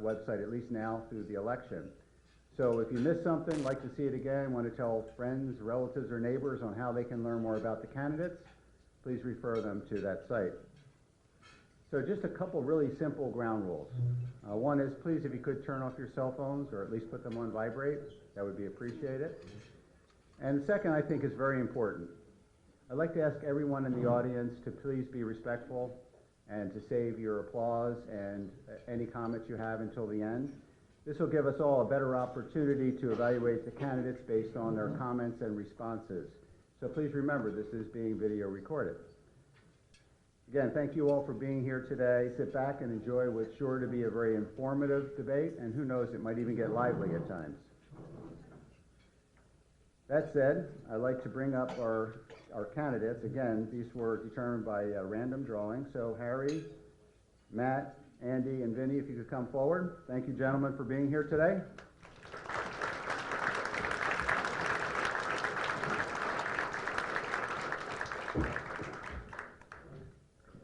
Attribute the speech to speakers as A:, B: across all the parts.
A: website, at least now through the election. So if you missed something, like to see it again, want to tell friends, relatives, or neighbors on how they can learn more about the candidates, please refer them to that site. So just a couple really simple ground rules. One is, please, if you could turn off your cell phones or at least put them on vibrate, that would be appreciated. And the second, I think, is very important. I'd like to ask everyone in the audience to please be respectful and to save your applause and any comments you have until the end. This will give us all a better opportunity to evaluate the candidates based on their comments and responses. So please remember, this is being video recorded. Again, thank you all for being here today. Sit back and enjoy what's sure to be a very informative debate, and who knows, it might even get lively at times. That said, I'd like to bring up our candidates. Again, these were determined by random drawing. So Harry, Matt, Andy, and Vinny, if you could come forward. Thank you, gentlemen, for being here today.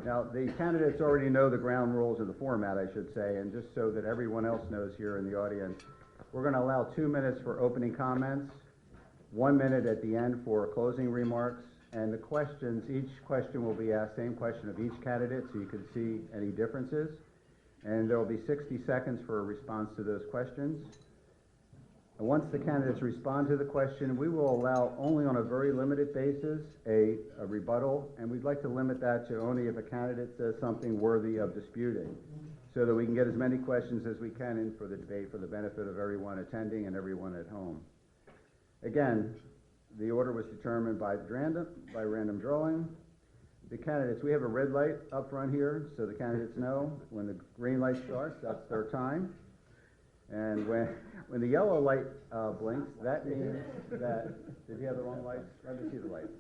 A: Now, the candidates already know the ground rules of the format, I should say, and just so that everyone else knows here in the audience, we're going to allow 2 minutes for opening comments, 1 minute at the end for closing remarks, and the questions, each question will be asked, same question of each candidate, so you can see any differences. And there will be 60 seconds for a response to those questions. And once the candidates respond to the question, we will allow only on a very limited basis a rebuttal, and we'd like to limit that to only if a candidate says something worthy of disputing, so that we can get as many questions as we can in for the debate for the benefit of everyone attending and everyone at home. Again, the order was determined by random drawing. The candidates, we have a red light up front here, so the candidates know when the green light starts, that's their time. And when the yellow light blinks, that means that, did you have the wrong lights? Let me see the lights.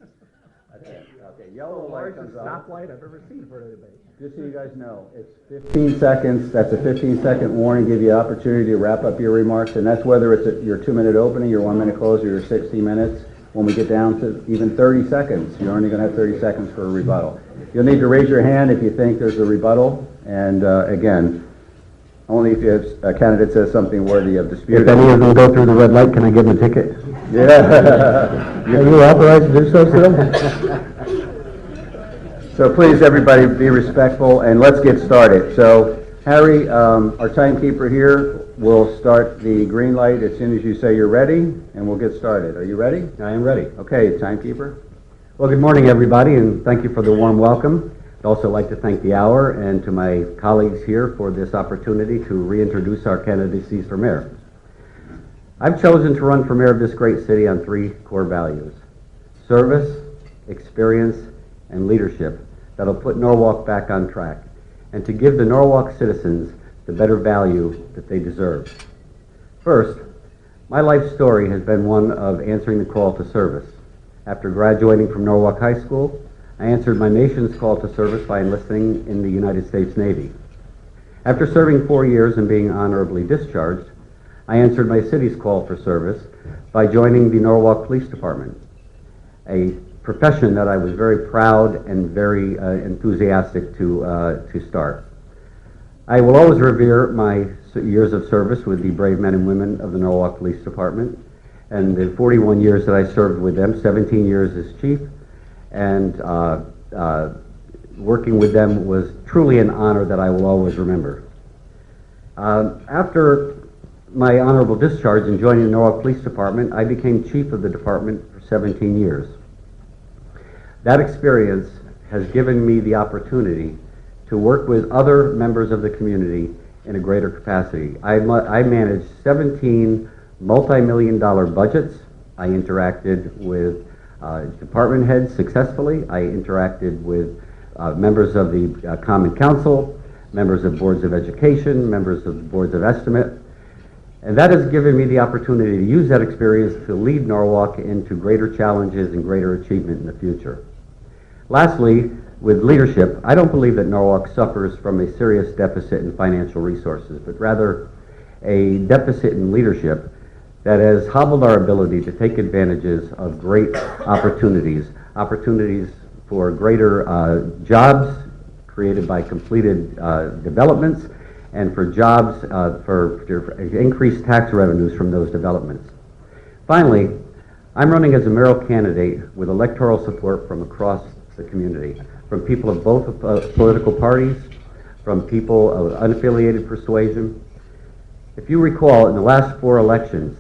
A: Okay, yellow light comes up.
B: Stoplight I've ever seen for a debate.
A: Just so you guys know, it's 15 seconds. That's a 15-second warning, give you an opportunity to wrap up your remarks, and that's whether it's your 2-minute opening, your 1-minute close, or your 60 minutes. When we get down to even 30 seconds, you're only going to have 30 seconds for a rebuttal. You'll need to raise your hand if you think there's a rebuttal, and again, only if a candidate says something worthy of dispute.
B: If any of them go through the red light, can I give them a ticket?
A: Yeah.
B: Are you authorized to do so, Phil?
A: So please, everybody, be respectful, and let's get started. So, Harry, our timekeeper here, will start the green light as soon as you say you're ready, and we'll get started. Are you ready?
B: I am ready.
A: Okay, timekeeper.
B: Well, good morning, everybody, and thank you for the warm welcome. I'd also like to thank the hour and to my colleagues here for this opportunity to reintroduce our candidacies for mayor. I've chosen to run for mayor of this great city on 3 core values: service, experience, and leadership that'll put Norwalk back on track, and to give the Norwalk citizens the better value that they deserve. First, my life story has been one of answering the call to service. After graduating from Norwalk High School, I answered my nation's call to service by enlisting in the United States Navy. After serving 4 years and being honorably discharged, I answered my city's call for service by joining the Norwalk Police Department, a profession that I was very proud and very enthusiastic to start. I will always revere my years of service with the brave men and women of the Norwalk Police Department, and the 41 years that I served with them, 17 years as chief, and working with them was truly an honor that I will always remember. After my honorable discharge and joining the Norwalk Police Department, I became chief of the department for 17 years. That experience has given me the opportunity to work with other members of the community in a greater capacity. I managed 17 multi-million-dollar budgets. I interacted with department heads successfully. I interacted with members of the Common Council, members of boards of education, members of boards of estimate, and that has given me the opportunity to use that experience to lead Norwalk into greater challenges and greater achievement in the future. Lastly, with leadership, I don't believe that Norwalk suffers from a serious deficit in financial resources, but rather a deficit in leadership that has hobbled our ability to take advantages of great opportunities for greater jobs created by completed developments, and for jobs, for increased tax revenues from those developments. Finally, I'm running as a mayoral candidate with electoral support from across the community, from people of both political parties, from people of unaffiliated persuasion. If you recall, in the last 4 elections,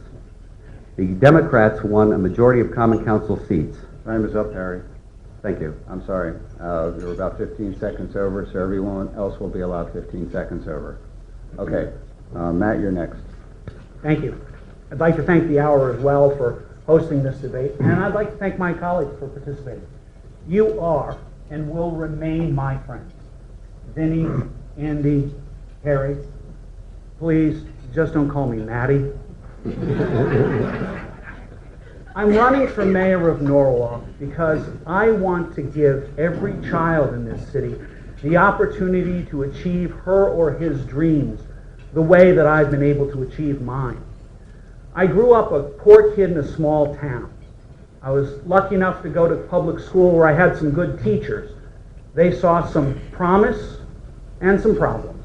B: the Democrats won a majority of common council seats.
A: Time is up, Harry.
B: Thank you.
A: I'm sorry. You're about 15 seconds over, so everyone else will be allowed 15 seconds over. Okay. Matt, you're next.
C: Thank you. I'd like to thank the Hour as well for hosting this debate, and I'd like to thank my colleagues for participating. You are and will remain my friends. Vinny, Andy, Harry, please just don't call me Matty. I'm running for mayor of Norwalk because I want to give every child in this city the opportunity to achieve her or his dreams the way that I've been able to achieve mine. I grew up a poor kid in a small town. I was lucky enough to go to public school where I had some good teachers. They saw some promise and some problems.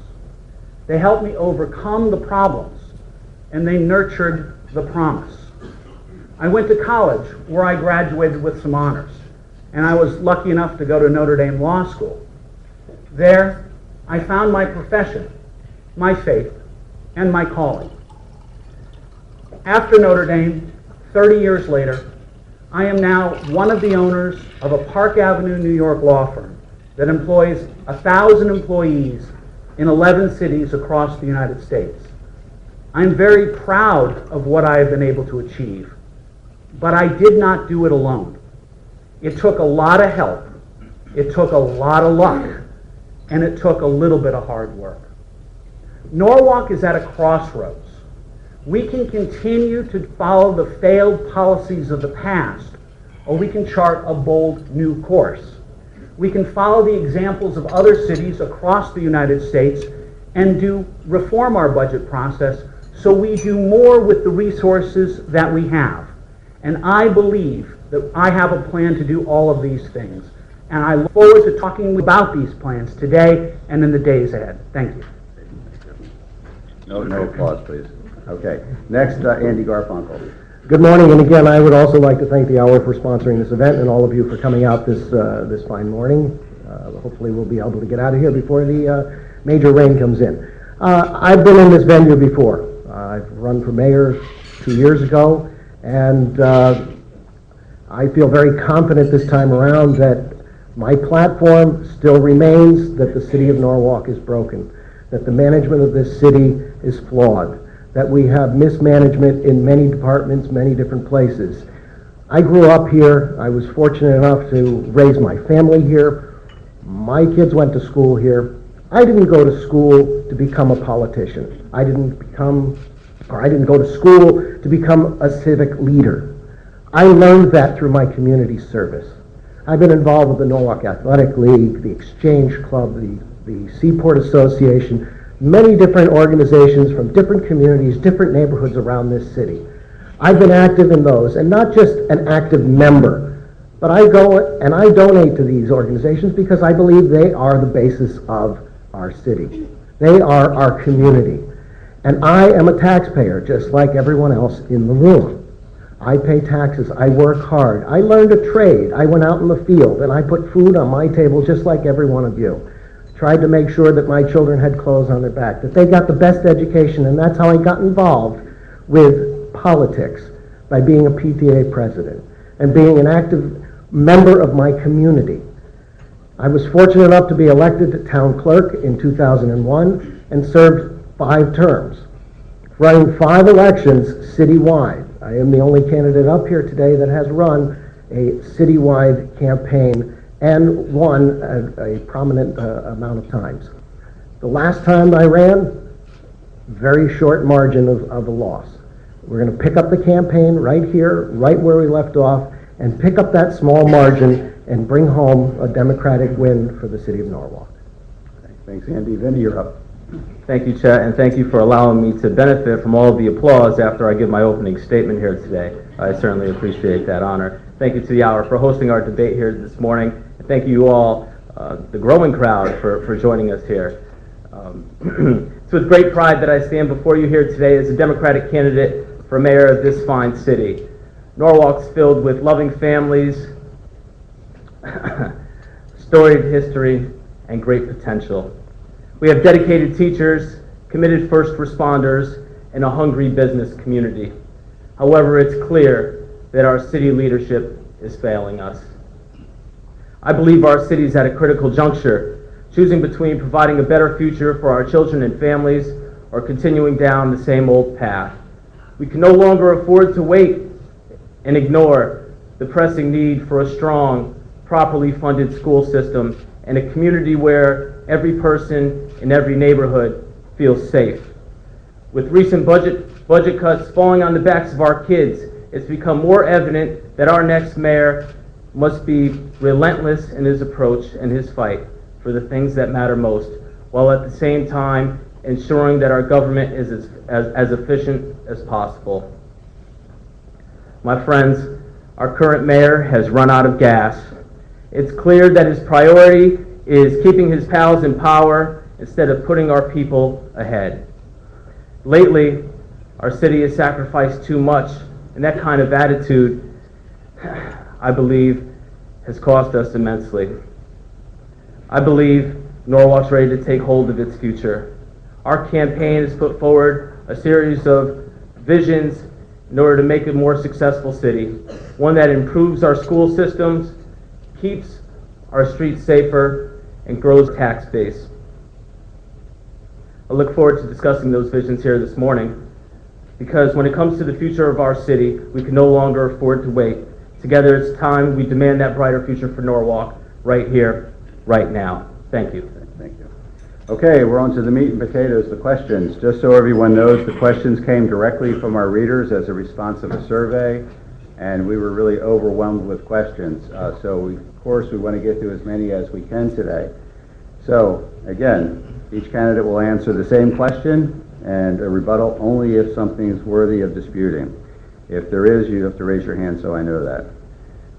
C: They helped me overcome the problems, and they nurtured the promise. I went to college where I graduated with some honors, and I was lucky enough to go to Notre Dame Law School. There, I found my profession, my faith, and my calling. After Notre Dame, 30 years later, I am now one of the owners of a Park Avenue, New York law firm that employs 1,000 employees in 11 cities across the United States. I'm very proud of what I have been able to achieve, but I did not do it alone. It took a lot of help, it took a lot of luck, and it took a little bit of hard work. Norwalk is at a crossroads. We can continue to follow the failed policies of the past, or we can chart a bold new course. We can follow the examples of other cities across the United States and reform our budget process so we do more with the resources that we have. And I believe that I have a plan to do all of these things. And I look forward to talking about these plans today and in the days ahead. Thank you.
A: No applause, please. Okay. Next, Andy Garfunkel.
D: Good morning, and again, I would also like to thank the Hour for sponsoring this event and all of you for coming out this fine morning. Hopefully we'll be able to get out of here before the major rain comes in. I've been in this venue before. I've run for mayor 2 years ago, and I feel very confident this time around that my platform still remains that the city of Norwalk is broken, that the management of this city is flawed, that we have mismanagement in many departments, many different places. I grew up here. I was fortunate enough to raise my family here. My kids went to school here. I didn't go to school to become a politician. I didn't go to school to become a civic leader. I learned that through my community service. I've been involved with the Norwalk Athletic League, the Exchange Club, the Seaport Association, many different organizations from different communities, different neighborhoods around this city. I've been active in those, and not just an active member, but I go and I donate to these organizations because I believe they are the basis of our city. They are our community. And I am a taxpayer, just like everyone else in the room. I pay taxes, I work hard, I learned a trade, I went out in the field, and I put food on my table just like every one of you. Tried to make sure that my children had clothes on their back, that they got the best education, and that's how I got involved with politics, by being a PTA president and being an active member of my community. I was fortunate enough to be elected to town clerk in 2001 and served 5 terms, running 5 elections citywide. I am the only candidate up here today that has run a citywide campaign and won a prominent amount of times. The last time I ran, very short margin of a loss. We're going to pick up the campaign right here, right where we left off, and pick up that small margin and bring home a Democratic win for the city of Norwalk.
A: Okay, thanks, Andy. Vinny, you're up.
E: Thank you, Chet, and thank you for allowing me to benefit from all of the applause after I give my opening statement here today. I certainly appreciate that honor. Thank you to the Hour for hosting our debate here this morning. And thank you all, the growing crowd, for joining us here. It's with great pride that I stand before you here today as a Democratic candidate for mayor of this fine city. Norwalk's filled with loving families, storied history, and great potential. We have dedicated teachers, committed first responders, and a hungry business community. However, it's clear that our city leadership is failing us. I believe our city is at a critical juncture, choosing between providing a better future for our children and families or continuing down the same old path. We can no longer afford to wait and ignore the pressing need for a strong, properly funded school system and a community where every person in every neighborhood feels safe. With recent budget cuts falling on the backs of our kids, it's become more evident that our next mayor must be relentless in his approach and his fight for the things that matter most, while at the same time ensuring that our government is as efficient as possible. My friends, our current mayor has run out of gas. It's clear that his priority is keeping his pals in power instead of putting our people ahead. Lately, our city has sacrificed too much, and that kind of attitude, I believe, has cost us immensely. I believe Norwalk's ready to take hold of its future. Our campaign has put forward a series of visions in order to make a more successful city, one that improves our school systems, keeps our streets safer, and grows tax base. I look forward to discussing those visions here this morning, because when it comes to the future of our city, we can no longer afford to wait. Together, it's time we demand that brighter future for Norwalk right here, right now. Thank you.
A: Thank you. Okay, we're on to the meat and potatoes, the questions. Just so everyone knows, the questions came directly from our readers as a response of a survey, and we were really overwhelmed with questions. Of course, we want to get through as many as we can today. So, again, each candidate will answer the same question and a rebuttal only if something is worthy of disputing. If there is, you have to raise your hand so I know that.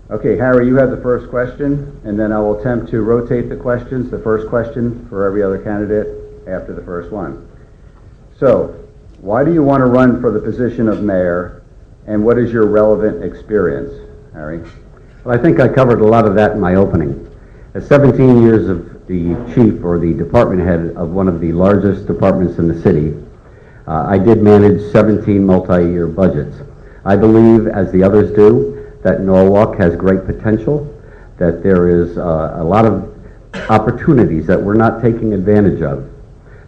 A: Okay, Harry, you have the first question, and then I will attempt to rotate the questions, the first question for every other candidate after the first one. So, why do you want to run for the position of mayor, and what is your relevant experience, Harry?
B: Well, I think I covered a lot of that in my opening. As 17 years of the chief or the department head of one of the largest departments in the city, I did manage 17 multi-year budgets. I believe, as the others do, that Norwalk has great potential, that there is a lot of opportunities that we're not taking advantage of,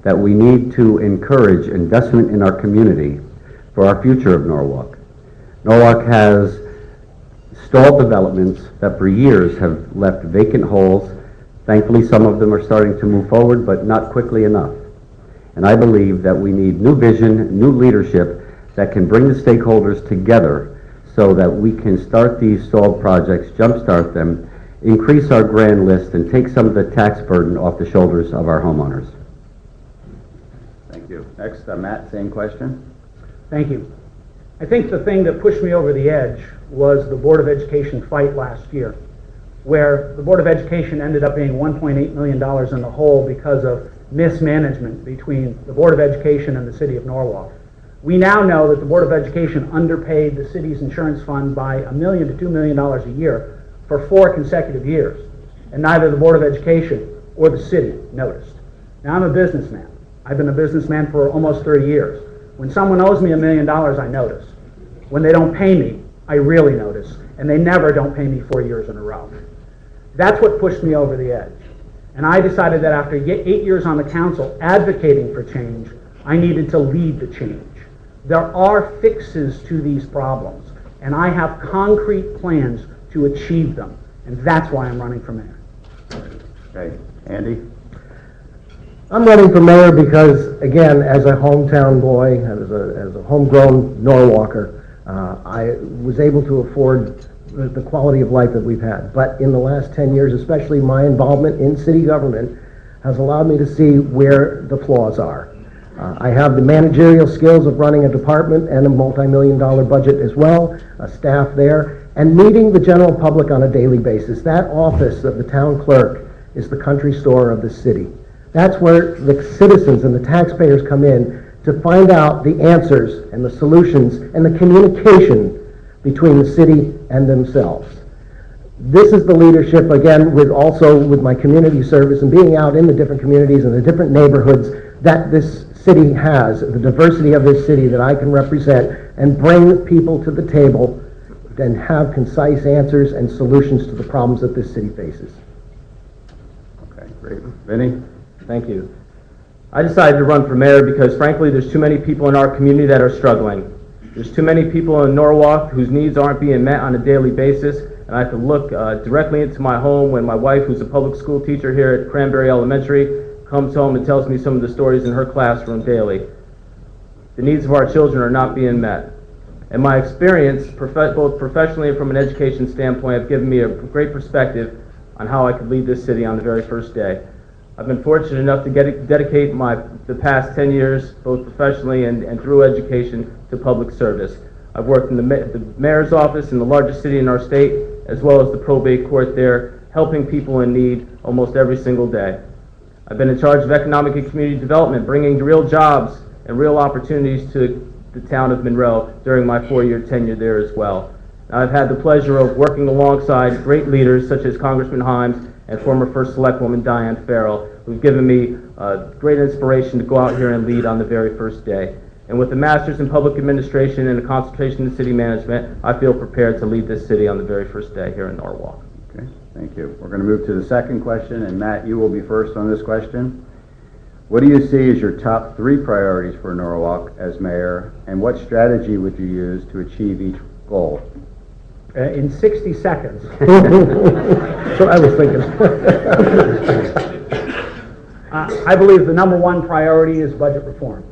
B: that we need to encourage investment in our community for our future of Norwalk. Norwalk has stalled developments that for years have left vacant holes. Thankfully, some of them are starting to move forward, but not quickly enough. And I believe that we need new vision, new leadership that can bring the stakeholders together so that we can start these stalled projects, jumpstart them, increase our grand list, and take some of the tax burden off the shoulders of our homeowners.
A: Thank you. Next, Matt, same question.
C: Thank you. I think the thing that pushed me over the edge was the Board of Education fight last year, where the Board of Education ended up being $1.8 million in the hole because of mismanagement between the Board of Education and the City of Norwalk. We now know that the Board of Education underpaid the city's insurance fund by $1 million to $2 million a year for 4 consecutive years, and neither the Board of Education or the city noticed. Now, I'm a businessman. I've been a businessman for almost 30 years. When someone owes me $1 million, I notice. When they don't pay me, I really notice, and they never don't pay me 4 years in a row. That's what pushed me over the edge. And I decided that after 8 years on the council advocating for change, I needed to lead the change. There are fixes to these problems, and I have concrete plans to achieve them, and that's why I'm running for mayor.
A: Okay, Andy?
D: I'm running for mayor because, again, as a hometown boy, as a homegrown Norwalker, I was able to afford the quality of life that we've had. But in the last 10 years, especially my involvement in city government has allowed me to see where the flaws are. I have the managerial skills of running a department and a multi-million-dollar budget as well, a staff there, and meeting the general public on a daily basis. That office of the town clerk is the country store of the city. That's where the citizens and the taxpayers come in to find out the answers and the solutions and the communication between the city and themselves. This is the leadership, again, with my community service and being out in the different communities and the different neighborhoods that this city has, the diversity of this city that I can represent and bring people to the table and have concise answers and solutions to the problems that this city faces.
A: Okay, great. Vinny?
E: Thank you. I decided to run for mayor because, frankly, there's too many people in our community that are struggling. There's too many people in Norwalk whose needs aren't being met on a daily basis, and I can look directly into my home when my wife, who's a public school teacher here at Cranberry Elementary, comes home and tells me some of the stories in her classroom daily. The needs of our children are not being met. And my experience, both professionally and from an education standpoint, have given me a great perspective on how I could lead this city on the very first day. I've been fortunate enough to dedicate the past 10 years, both professionally and through education, to public service. I've worked in the mayor's office in the largest city in our state, as well as the probate court there, helping people in need almost every single day. I've been in charge of economic and community development, bringing real jobs and real opportunities to the town of Monroe during my 4-year tenure there as well. I've had the pleasure of working alongside great leaders such as Congressman Himes and former First Selectwoman Diane Farrell, who've given me great inspiration to go out here and lead on the very first day. And with a master's in public administration and a concentration in city management, I feel prepared to lead this city on the very first day here in Norwalk.
A: Okay, thank you. We're going to move to the second question, and Matt, you will be first on this question. What do you see as your top 3 priorities for Norwalk as mayor, and what strategy would you use to achieve each goal?
C: In 60 seconds.
D: That's what I was thinking.
C: I believe the number 1 priority is budget reform.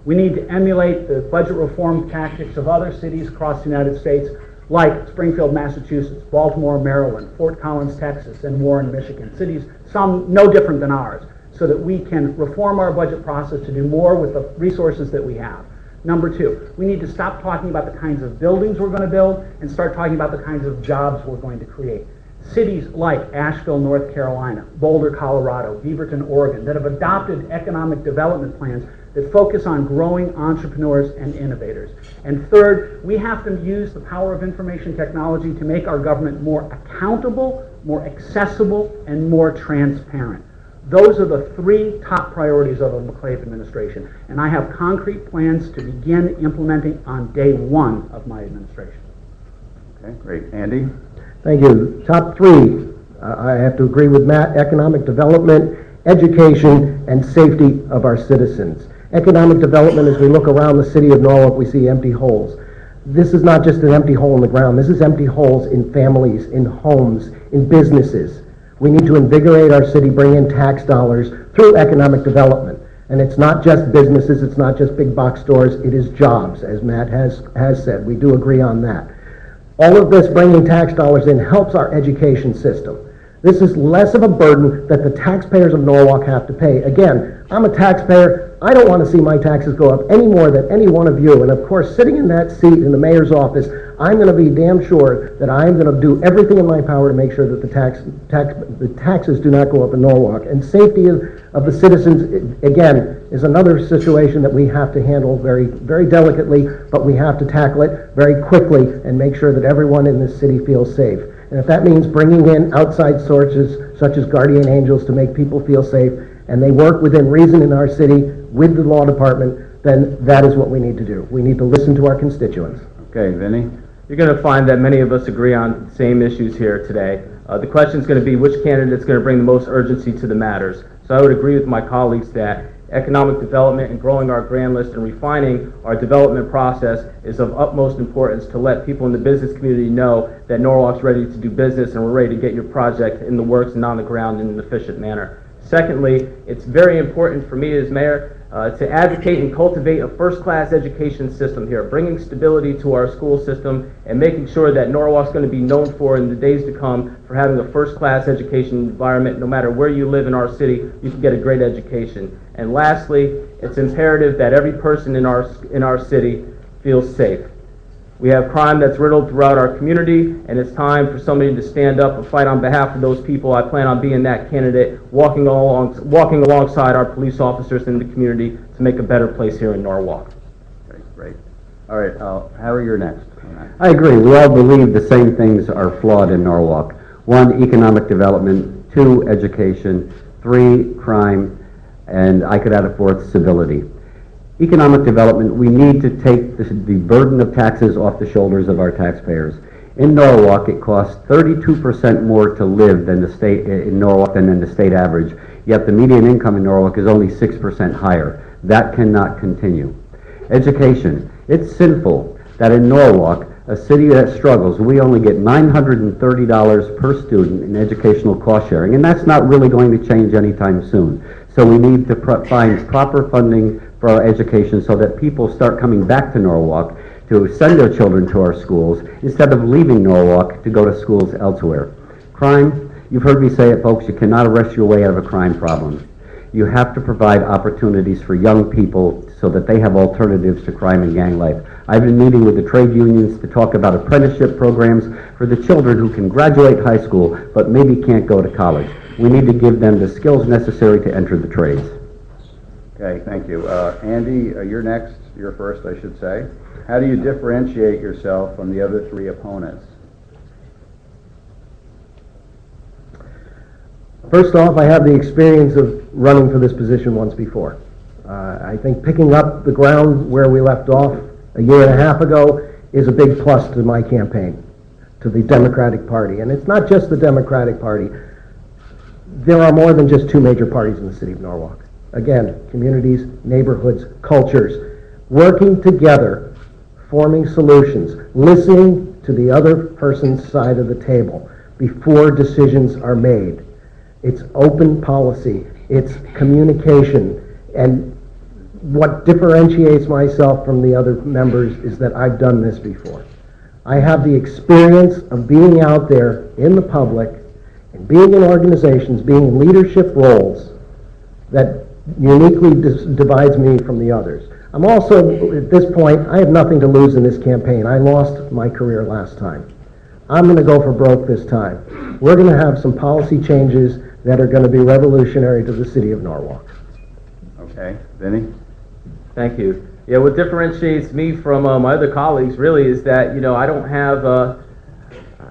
C: We need to emulate the budget reform tactics of other cities across the United States, like Springfield, Massachusetts, Baltimore, Maryland, Fort Collins, Texas, and Warren, Michigan. Cities, some no different than ours, so that we can reform our budget process to do more with the resources that we have. Number 2, we need to stop talking about the kinds of buildings we're going to build and start talking about the kinds of jobs we're going to create. Cities like Asheville, North Carolina, Boulder, Colorado, Beaverton, Oregon, that have adopted economic development plans that focus on growing entrepreneurs and innovators. And third, we have to use the power of information technology to make our government more accountable, more accessible, and more transparent. Those are the 3 top priorities of the McClave administration, and I have concrete plans to begin implementing on day 1 of my administration.
A: Okay, great. Andy?
D: Thank you. Top 3, I have to agree with Matt: economic development, education, and safety of our citizens. Economic development, as we look around the city of Norwalk, we see empty holes. This is not just an empty hole in the ground. This is empty holes in families, in homes, in businesses. We need to invigorate our city, bring in tax dollars through economic development. And it's not just businesses, it's not just big box stores, it is jobs, as Matt has said. We do agree on that. All of this bringing tax dollars in helps our education system. This is less of a burden that the taxpayers of Norwalk have to pay. Again, I'm a taxpayer. I don't want to see my taxes go up any more than any one of you. And of course, sitting in that seat in the mayor's office, I'm going to be damn sure that I'm going to do everything in my power to make sure that the taxes do not go up in Norwalk. And safety of the citizens, again, is another situation that we have to handle very, very delicately, but we have to tackle it very quickly and make sure that everyone in this city feels safe. And if that means bringing in outside sources such as guardian angels to make people feel safe, and they work within reason in our city with the law department, then that is what we need to do. We need to listen to our constituents.
A: Okay, Vinny?
E: You're going to find that many of us agree on the same issues here today. The question is going to be which candidate is going to bring the most urgency to the matters. So I would agree with my colleagues that economic development and growing our grand list and refining our development process is of utmost importance to let people in the business community know that Norwalk's ready to do business and we're ready to get your project in the works and on the ground in an efficient manner. Secondly, it's very important for me as mayor to advocate and cultivate a first-class education system here, bringing stability to our school system and making sure that Norwalk's going to be known for in the days to come for having a first-class education environment. No matter where you live in our city, you can get a great education. And lastly, it's imperative that every person in our city feels safe. We have crime that's riddled throughout our community, and it's time for somebody to stand up and fight on behalf of those people. I plan on being that candidate, walking alongside our police officers in the community to make a better place here in Norwalk.
A: Okay, great. All right, Harry, you're next.
B: I agree. We all believe the same things are flawed in Norwalk. 1, economic development. 2, education. 3, crime. And I could add a 4th, civility. Economic development, we need to take the burden of taxes off the shoulders of our taxpayers. In Norwalk, it costs 32% more to live than the state in Norwalk than in the state average. Yet the median income in Norwalk is only 6% higher. That cannot continue. Education, it's sinful that in Norwalk, a city that struggles, we only get $930 per student in educational cost sharing, and that's not really going to change anytime soon. So we need to find proper funding for our education so that people start coming back to Norwalk to send their children to our schools instead of leaving Norwalk to go to schools elsewhere. Crime, you've heard me say it, folks, you cannot arrest your way out of a crime problem. You have to provide opportunities for young people so that they have alternatives to crime and gang life. I've been meeting with the trade unions to talk about apprenticeship programs for the children who can graduate high school but maybe can't go to college. We need to give them the skills necessary to enter the trades.
A: Okay, thank you. Andy, you're next. You're first, I should say. How do you differentiate yourself from the other 3 opponents?
D: First off, I have the experience of running for this position once before. I think picking up the ground where we left off a year and a half ago is a big plus to my campaign, to the Democratic Party. And it's not just the Democratic Party. There are more than just 2 major parties in the city of Norwalk. Again, communities, neighborhoods, cultures, working together, forming solutions, listening to the other person's side of the table before decisions are made. It's open policy, it's communication, and what differentiates myself from the other members is that I've done this before. I have the experience of being out there in the public and being in organizations, being in leadership roles that uniquely divides me from the others. I'm also, at this point, I have nothing to lose in this campaign. I lost my career last time. I'm going to go for broke this time. We're going to have some policy changes that are going to be revolutionary to the city of Norwalk.
A: Okay, Vinny?
E: Thank you. Yeah, what differentiates me from my other colleagues really is that,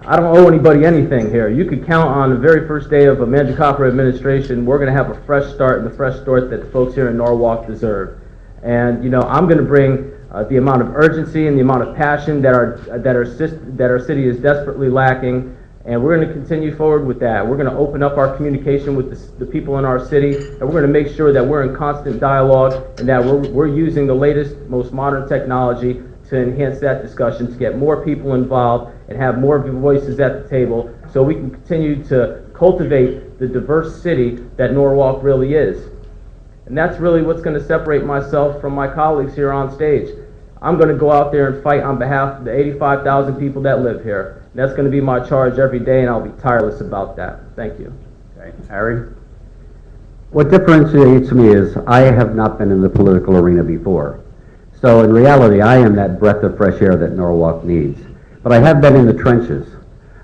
E: I don't owe anybody anything here. You could count on the very first day of a Manjikopra administration, we're going to have a fresh start and the fresh start that the folks here in Norwalk deserve. And, I'm going to bring the amount of urgency and the amount of passion that our city is desperately lacking, and we're going to continue forward with that. We're going to open up our communication with the people in our city, and we're going to make sure that we're in constant dialogue and that we're using the latest, most modern technology to enhance that discussion, to get more people involved and have more voices at the table so we can continue to cultivate the diverse city that Norwalk really is. And that's really what's going to separate myself from my colleagues here on stage. I'm going to go out there and fight on behalf of the 85,000 people that live here. And that's going to be my charge every day, and I'll be tireless about that. Thank you.
A: Okay, Harry?
B: What differentiates me is I have not been in the political arena before. So in reality, I am that breath of fresh air that Norwalk needs. But I have been in the trenches.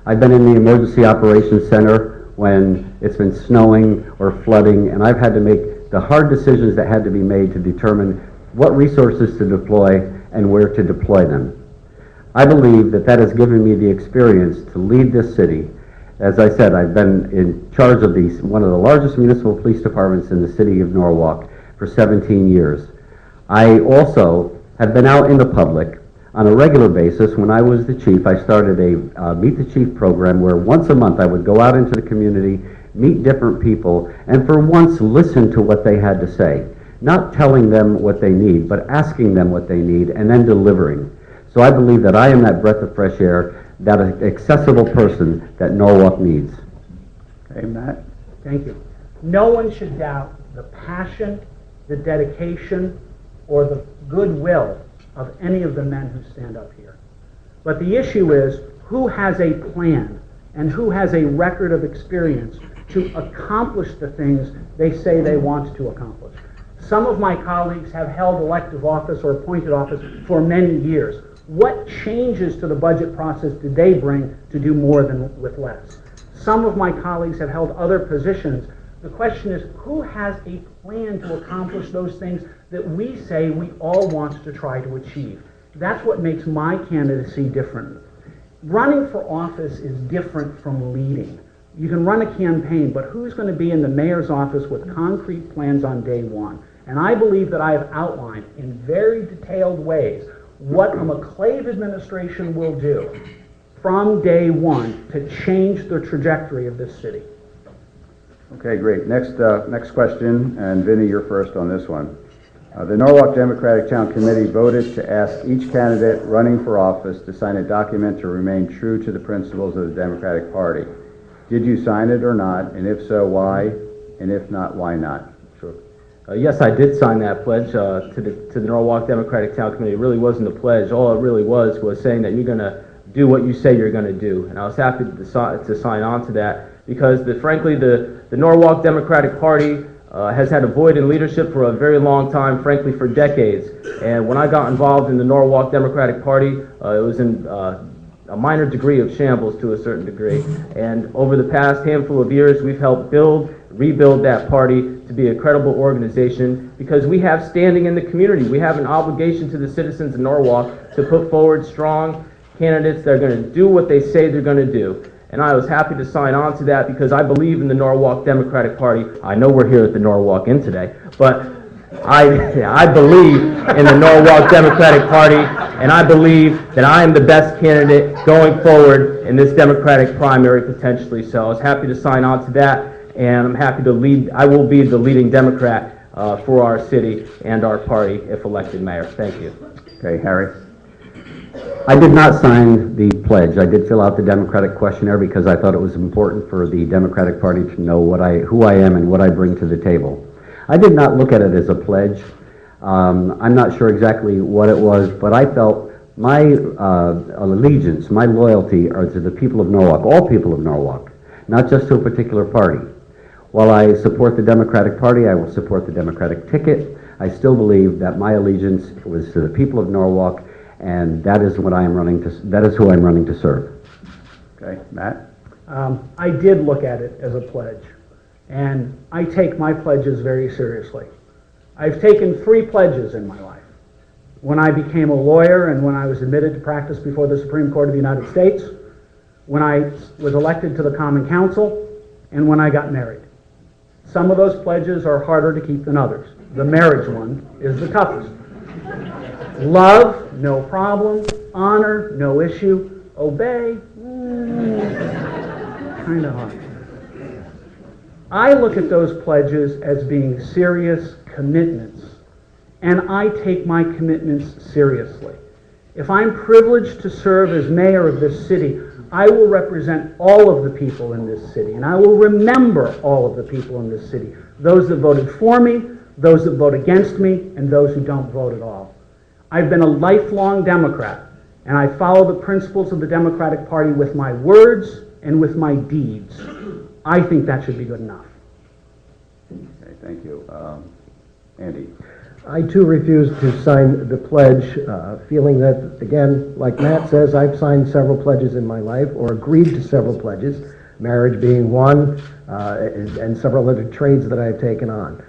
B: I've been in the Emergency Operations Center when it's been snowing or flooding, and I've had to make the hard decisions that had to be made to determine what resources to deploy and where to deploy them. I believe that that has given me the experience to lead this city. As I said, I've been in charge of one of the largest municipal police departments in the city of Norwalk for 17 years. I also have been out in the public on a regular basis. When I was the chief, I started a Meet the Chief program where once a month I would go out into the community, meet different people, and for once listen to what they had to say. Not telling them what they need, but asking them what they need and then delivering. So I believe that I am that breath of fresh air, that accessible person that Norwalk needs.
A: Okay, Matt?
C: Thank you. No one should doubt the passion, the dedication, or the goodwill of any of the men who stand up here. But the issue is who has a plan and who has a record of experience to accomplish the things they say they want to accomplish. Some of my colleagues have held elective office or appointed office for many years. What changes to the budget process did they bring to do more than with less? Some of my colleagues have held other positions. The question is, who has a plan to accomplish those things that we say we all want to try to achieve? That's what makes my candidacy different. Running for office is different from leading. You can run a campaign, but who's going to be in the mayor's office with concrete plans on day one? And I believe that I have outlined in very detailed ways what a McClave administration will do from day one to change the trajectory of this city.
A: Okay, great. Next question, and Vinny, you're first on this one. The Norwalk Democratic Town Committee voted to ask each candidate running for office to sign a document to remain true to the principles of the Democratic Party. Did you sign it or not? And if so, why? And if not, why not? Sure.
E: Yes, I did sign that pledge to the Norwalk Democratic Town Committee. It really wasn't a pledge. All it really was saying that you're going to do what you say you're going to do. And I was happy to sign on to that because, frankly, the Norwalk Democratic Party has had a void in leadership for a very long time, frankly, for decades. And when I got involved in the Norwalk Democratic Party, it was in a minor degree of shambles to a certain degree. And over the past handful of years, we've helped rebuild that party to be a credible organization because we have standing in the community. We have an obligation to the citizens of Norwalk to put forward strong candidates that are going to do what they say they're going to do. And I was happy to sign on to that because I believe in the Norwalk Democratic Party. I know we're here at the Norwalk Inn today, but I believe in the Norwalk Democratic Party, and I believe that I am the best candidate going forward in this Democratic primary potentially. So I was happy to sign on to that, and I'm happy to lead. I will be the leading Democrat for our city and our party if elected mayor. Thank you.
A: Okay, Harry.
B: I did not sign the pledge. I did fill out the Democratic questionnaire because I thought it was important for the Democratic Party to know who I am and what I bring to the table. I did not look at it as a pledge. I'm not sure exactly what it was, but I felt my allegiance, my loyalty are to the people of Norwalk, all people of Norwalk, not just to a particular party. While I support the Democratic Party, I will support the Democratic ticket. I still believe that my allegiance was to the people of Norwalk, and that is what I am running to. That is who I'm running to serve.
A: Okay, Matt.
C: I did look at it as a pledge, and I take my pledges very seriously. I've taken 3 pledges in my life. When I became a lawyer and when I was admitted to practice before the Supreme Court of the United States, when I was elected to the Common Council, and when I got married. Some of those pledges are harder to keep than others. The marriage one is the toughest. Love, no problem. Honor, no issue. Obey, kind of hard. I look at those pledges as being serious commitments, and I take my commitments seriously. If I'm privileged to serve as mayor of this city, I will represent all of the people in this city, and I will remember all of the people in this city, those that voted for me, those that vote against me, and those who don't vote at all. I've been a lifelong Democrat, and I follow the principles of the Democratic Party with my words and with my deeds. I think that should be good enough.
A: Okay, thank you. Andy.
D: I too refuse to sign the pledge, feeling that, again, like Matt says, I've signed several pledges in my life or agreed to several pledges, marriage being one, and several other trades that I've taken on.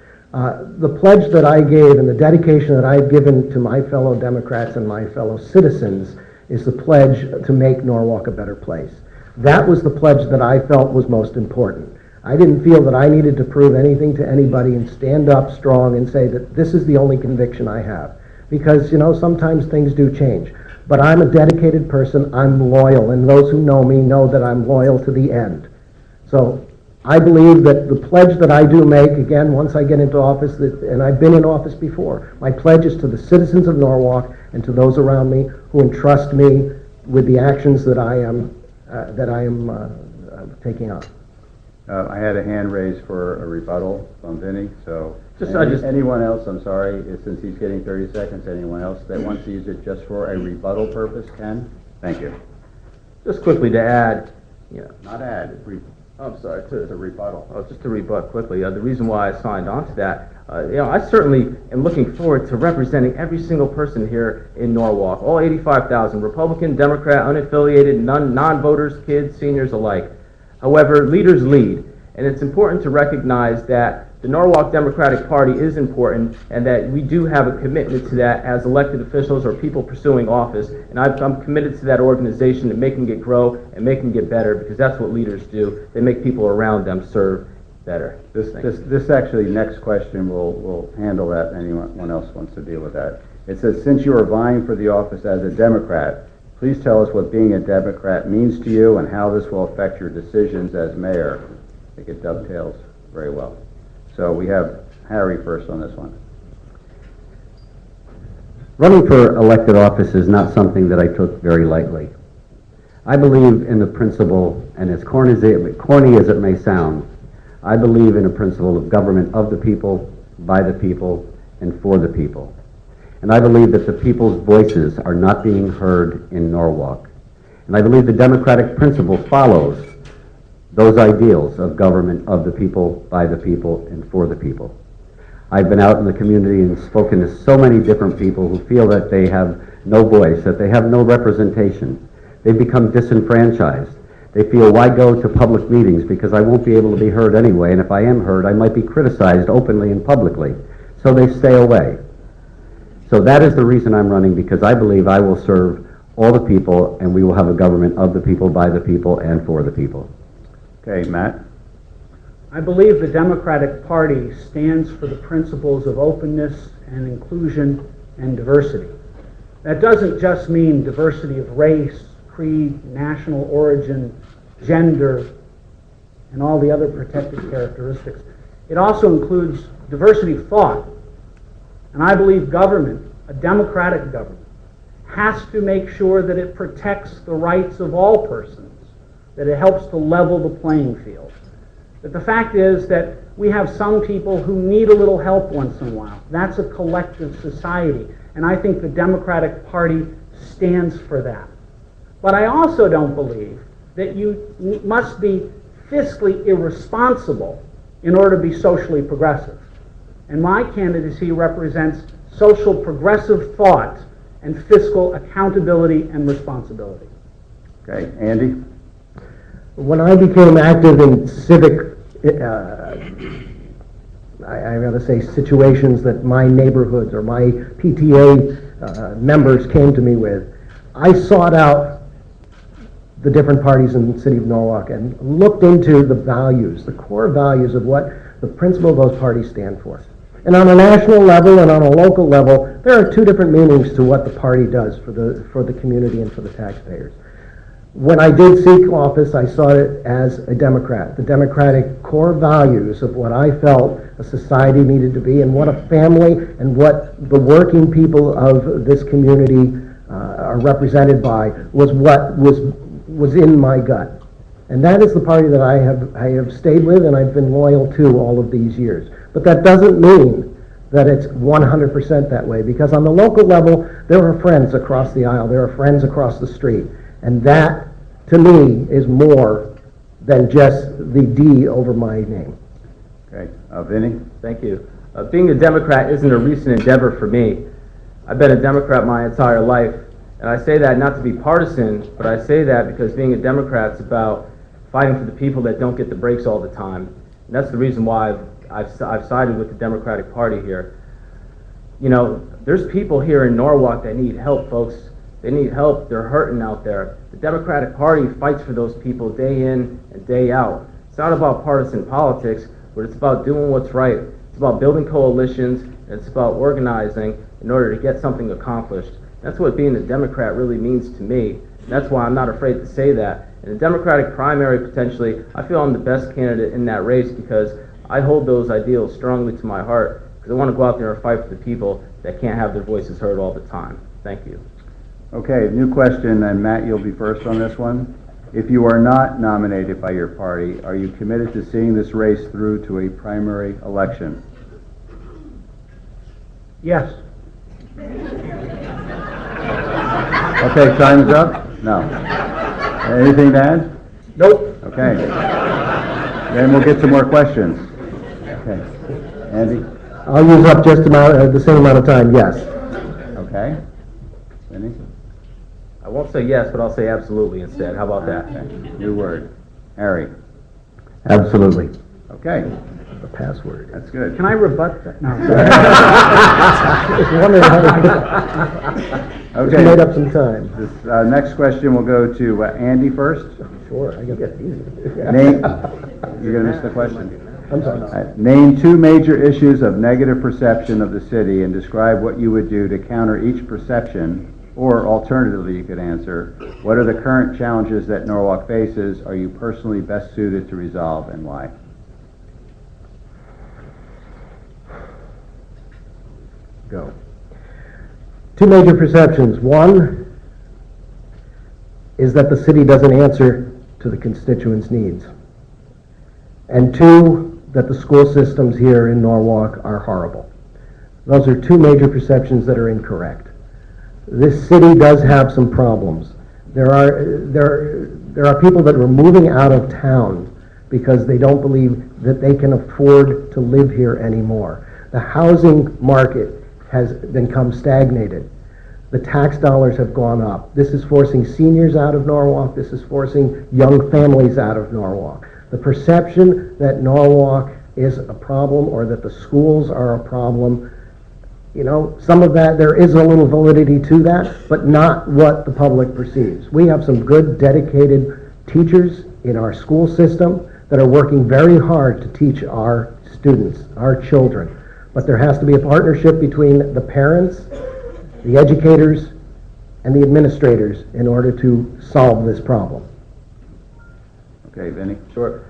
D: The pledge that I gave and the dedication that I've given to my fellow Democrats and my fellow citizens is the pledge to make Norwalk a better place. That was the pledge that I felt was most important. I didn't feel that I needed to prove anything to anybody and stand up strong and say that this is the only conviction I have. Because, you know, sometimes things do change. But I'm a dedicated person, I'm loyal, and those who know me know that I'm loyal to the end. So I believe that the pledge that I do make, again, once I get into office, and I've been in office before, my pledge is to the citizens of Norwalk and to those around me who entrust me with the actions that I am taking on.
A: I had a hand raised for a rebuttal from Vinny, so anyone else, I'm sorry, since he's getting 30 seconds, anyone else that wants to use it just for a rebuttal purpose can? Thank you.
E: Just quickly to add,
A: Not add,
E: I'm sorry,
A: it's a rebuttal.
E: just to rebut quickly, the reason why I signed on to that, I certainly am looking forward to representing every single person here in Norwalk, all 85,000, Republican, Democrat, unaffiliated, non-voters, kids, seniors alike. However, leaders lead, and it's important to recognize that the Norwalk Democratic Party is important and that we do have a commitment to that as elected officials or people pursuing office, and I'm committed to that organization and making it grow and making it better, because that's what leaders do. They make people around them serve better.
A: This actually, next question will handle that. Anyone else wants to deal with that. It says, since you are vying for the office as a Democrat, please tell us what being a Democrat means to you and how this will affect your decisions as mayor. I think it dovetails very well. So we have Harry first on this one.
B: Running for elected office is not something that I took very lightly. I believe in the principle, and as corny as it may sound, I believe in a principle of government of the people, by the people, and for the people. And I believe that the people's voices are not being heard in Norwalk. And I believe the democratic principle follows those ideals of government of the people, by the people, and for the people. I've been out in the community and spoken to so many different people who feel that they have no voice, that they have no representation. They've become disenfranchised. They feel, why go to public meetings, because I won't be able to be heard anyway, and if I am heard, I might be criticized openly and publicly. So they stay away. So that is the reason I'm running, because I believe I will serve all the people, and we will have a government of the people, by the people, and for the people.
A: Okay, Matt?
C: I believe the Democratic Party stands for the principles of openness and inclusion and diversity. That doesn't just mean diversity of race, creed, national origin, gender, and all the other protected characteristics. It also includes diversity of thought. And I believe government, a democratic government, has to make sure that it protects the rights of all persons, that it helps to level the playing field. But the fact is that we have some people who need a little help once in a while. That's a collective society, and I think the Democratic Party stands for that. But I also don't believe that you must be fiscally irresponsible in order to be socially progressive. And my candidacy represents social progressive thought and fiscal accountability and responsibility.
A: Okay, Andy?
D: When I became active in civic, I gotta say, situations that my neighborhoods or my PTA members came to me with, I sought out the different parties in the city of Norwalk and looked into the values, the core values of what the principle of those parties stand for. And on a national level and on a local level, there are two different meanings to what the party does for the community and for the taxpayers. When I did seek office, I saw it as a Democrat, the democratic core values of what I felt a society needed to be and what a family and what the working people of this community are represented by was what was in my gut. And that is the party that I have stayed with and I've been loyal to all of these years. But that doesn't mean that it's 100% that way, because on the local level, there are friends across the aisle, there are friends across the street, and that, to me, is more than just the D over my name.
A: Okay, Vinny?
E: Thank you. Being a Democrat isn't a recent endeavor for me. I've been a Democrat my entire life, and I say that not to be partisan, but I say that because being a Democrat is about fighting for the people that don't get the breaks all the time. And that's the reason why I've sided with the Democratic Party here. You know, there's people here in Norwalk that need help, folks. They need help. They're hurting out there. The Democratic Party fights for those people day in and day out. It's not about partisan politics, but it's about doing what's right. It's about building coalitions, and it's about organizing in order to get something accomplished. That's what being a Democrat really means to me. And that's why I'm not afraid to say that. In the Democratic primary, potentially, I feel I'm the best candidate in that race because I hold those ideals strongly to my heart, because I want to go out there and fight for the people that can't have their voices heard all the time. Thank you.
A: Okay, new question, and Matt, you'll be first on this one. If you are not nominated by your party, are you committed to seeing this race through to a primary election?
C: Yes.
A: Okay, time is up? No. Anything to add?
C: Nope.
A: Okay. Then we'll get some more questions. Okay. Andy?
D: I'll use up just the same amount of time, yes.
A: Okay. Vinny?
E: I won't say yes, but I'll say absolutely instead. How about that?
A: Okay. New word. Harry?
B: Absolutely.
A: Okay,
D: The password.
A: that's good.
C: Can I rebut that? No.
D: Just wondering how
A: Okay.
D: made up some time.
A: This next question will go to Andy first.
D: Sure, I got that easy.
A: Name, you're going to miss the question.
D: I'm sorry.
A: Name two major issues of negative perception of the city and describe what you would do to counter each perception, or alternatively, you could answer, what are the current challenges that Norwalk faces? Are you personally best suited to resolve, and why?
D: Go. Two major perceptions. One is that the city doesn't answer to the constituents' needs. And two, that the school systems here in Norwalk are horrible. Those are two major perceptions that are incorrect. This city does have some problems. There are people that are moving out of town because they don't believe that they can afford to live here anymore. The housing market has become stagnated. The tax dollars have gone up. This is forcing seniors out of Norwalk. This is forcing young families out of Norwalk. The perception that Norwalk is a problem or that the schools are a problem, you know, some of that, there is a little validity to that, but not what the public perceives. We have some good, dedicated teachers in our school system that are working very hard to teach our students, our children. But there has to be a partnership between the parents, the educators, and the administrators in order to solve this problem.
A: Okay, Vinny?
E: Sure.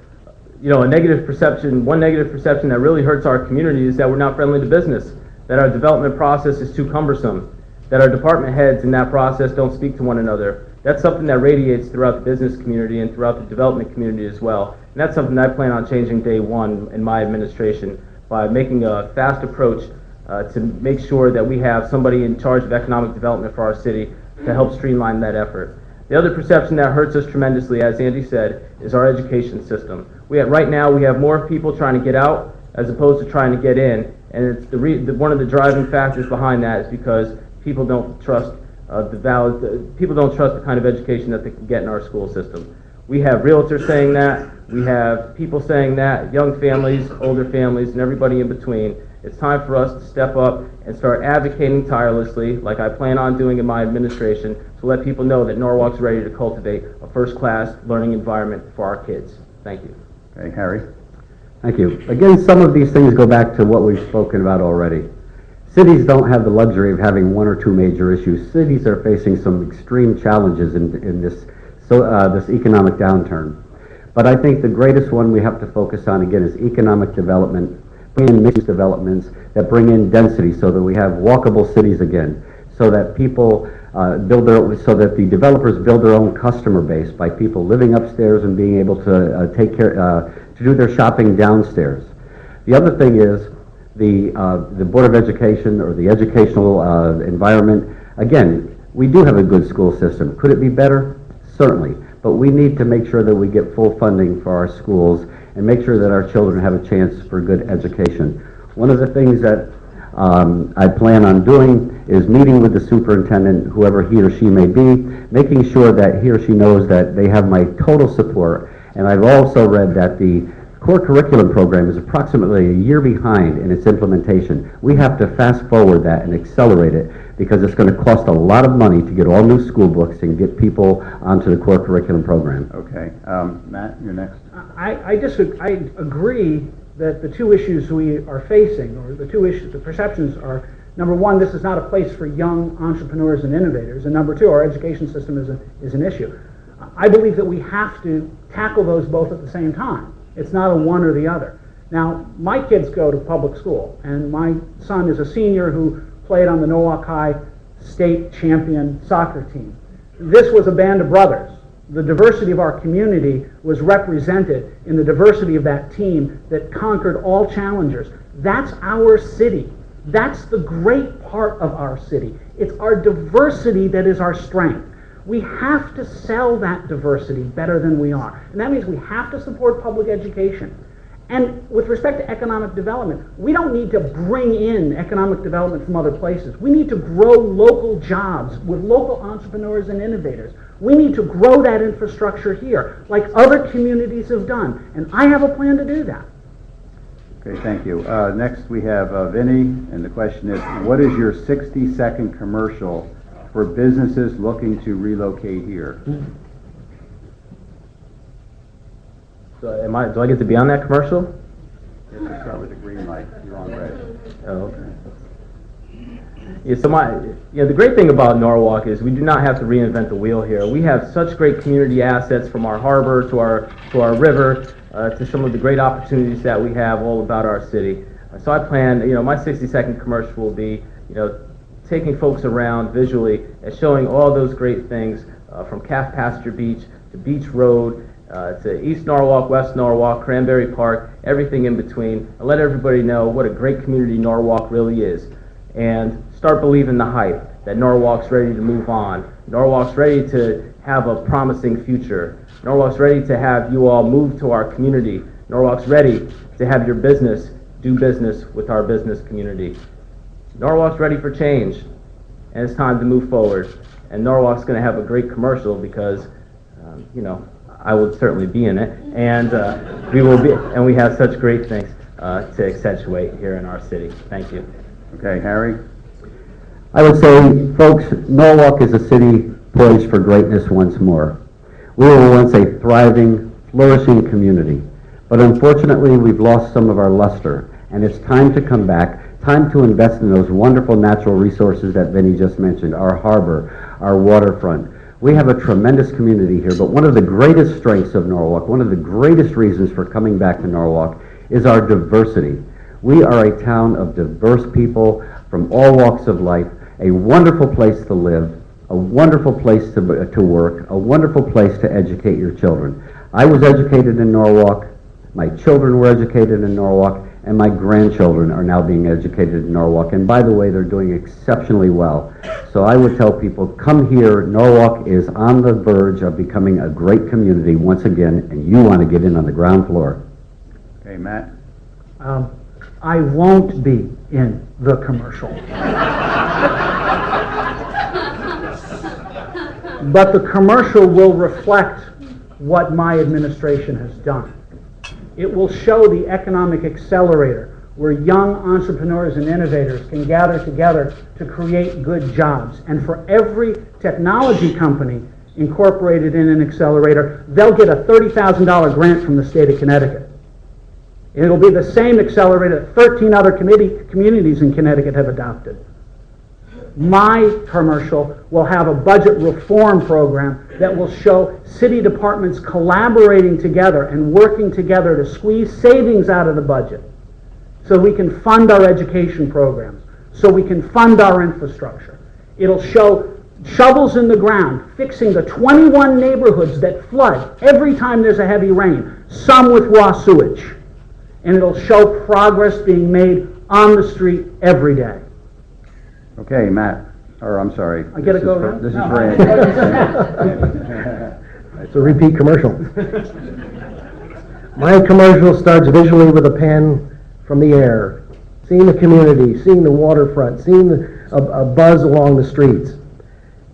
E: You know, one negative perception that really hurts our community is that we're not friendly to business, that our development process is too cumbersome, that our department heads in that process don't speak to one another. That's something that radiates throughout the business community and throughout the development community as well. And that's something that I plan on changing day one in my administration by making a fast approach to make sure that we have somebody in charge of economic development for our city to help streamline that effort. The other perception that hurts us tremendously, as Andy said, is our education system. Right now we have more people trying to get out as opposed to trying to get in, and it's one of the driving factors behind that is because people don't trust the kind of education that they can get in our school system. We have realtors saying that, we have people saying that, young families, older families, and everybody in between. It's time for us to step up and start advocating tirelessly, like I plan on doing in my administration, to let people know that Norwalk's ready to cultivate a first-class learning environment for our kids. Thank you.
A: Okay, Harry?
B: Thank you. Again, some of these things go back to what we've spoken about already. Cities don't have the luxury of having one or two major issues. Cities are facing some extreme challenges in this economic downturn. But I think the greatest one we have to focus on, again, is economic development, bring in mixed developments that bring in density so that we have walkable cities again, so that people so that the developers build their own customer base by people living upstairs and being able to to do their shopping downstairs. The other thing is the Board of Education or the educational environment. Again, we do have a good school system. Could it be better? Certainly. But we need to make sure that we get full funding for our schools and make sure that our children have a chance for good education. One of the things that I plan on doing is meeting with the superintendent, whoever he or she may be, making sure that he or she knows that they have my total support. And I've also read that the core curriculum program is approximately a year behind in its implementation. We have to fast forward that and accelerate it because it's going to cost a lot of money to get all new school books and get people onto the core curriculum program.
A: Okay, Matt, you're next.
C: I agree that the two issues we are facing, or the perceptions are, number one, this is not a place for young entrepreneurs and innovators, and number two, our education system is an issue. I believe that we have to tackle those both at the same time. It's not a one or the other. Now, my kids go to public school, and my son is a senior who played on the Norwalk High state champion soccer team. This was a band of brothers. The diversity of our community was represented in the diversity of that team that conquered all challengers. That's our city. That's the great part of our city. It's our diversity that is our strength. We have to sell that diversity better than we are. And that means we have to support public education. And with respect to economic development, we don't need to bring in economic development from other places. We need to grow local jobs with local entrepreneurs and innovators. We need to grow that infrastructure here, like other communities have done. And I have a plan to do that.
A: Okay, thank you. Next, we have Vinny, and the question is, what is your 60-second commercial for businesses looking to relocate here?
E: So do I get to be on that commercial?
A: You have to start with the green light. You're on red.
E: Oh, okay. Yeah, so the great thing about Norwalk is we do not have to reinvent the wheel here. We have such great community assets, from our harbor to our river, to some of the great opportunities that we have all about our city. So I plan, my 60-second commercial will be, taking folks around visually and showing all those great things, from Calf Pasture Beach to Beach Road, to East Norwalk, West Norwalk, Cranberry Park, everything in between, and let everybody know what a great community Norwalk really is. And start believing the hype that Norwalk's ready to move on. Norwalk's ready to have a promising future. Norwalk's ready to have you all move to our community. Norwalk's ready to have your business do business with our business community. Norwalk's ready for change, and it's time to move forward. And Norwalk's going to have a great commercial because, I would certainly be in it, and we have such great things to accentuate here in our city. Thank you.
A: Okay, Harry?
B: I would say, folks, Norwalk is a city poised for greatness once more. We were once a thriving, flourishing community, but unfortunately we've lost some of our luster, and it's time to come back, time to invest in those wonderful natural resources that Vinny just mentioned, our harbor, our waterfront. We have a tremendous community here, but one of the greatest strengths of Norwalk, one of the greatest reasons for coming back to Norwalk is our diversity. We are a town of diverse people from all walks of life, a wonderful place to live, a wonderful place to work, a wonderful place to educate your children. I was educated in Norwalk, my children were educated in Norwalk, and my grandchildren are now being educated in Norwalk. And by the way, they're doing exceptionally well. So I would tell people, come here. Norwalk is on the verge of becoming a great community once again, and you want to get in on the ground floor.
A: Okay, Matt?
C: I won't be in the commercial. But the commercial will reflect what my administration has done. It will show the economic accelerator where young entrepreneurs and innovators can gather together to create good jobs. And for every technology company incorporated in an accelerator, they'll get a $30,000 grant from the state of Connecticut. It'll be the same accelerator that 13 other communities in Connecticut have adopted. My commercial will have a budget reform program that will show city departments collaborating together and working together to squeeze savings out of the budget so we can fund our education programs, so we can fund our infrastructure. It'll show shovels in the ground, fixing the 21 neighborhoods that flood every time there's a heavy rain, some with raw sewage. And it'll show progress being made on the street every day.
A: Okay, Matt, or I'm sorry.
C: I get to go around?
A: This is
C: No.
A: for Andy.
D: It's a repeat commercial. My commercial starts visually with a pan from the air, seeing the community, seeing the waterfront, seeing a buzz along the streets.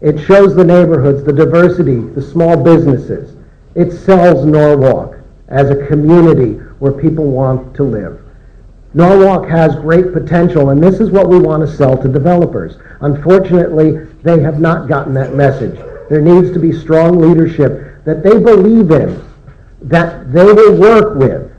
D: It shows the neighborhoods, the diversity, the small businesses. It sells Norwalk as a community where people want to live. Norwalk has great potential, and this is what we want to sell to developers. Unfortunately, they have not gotten that message. There needs to be strong leadership that they believe in, that they will work with.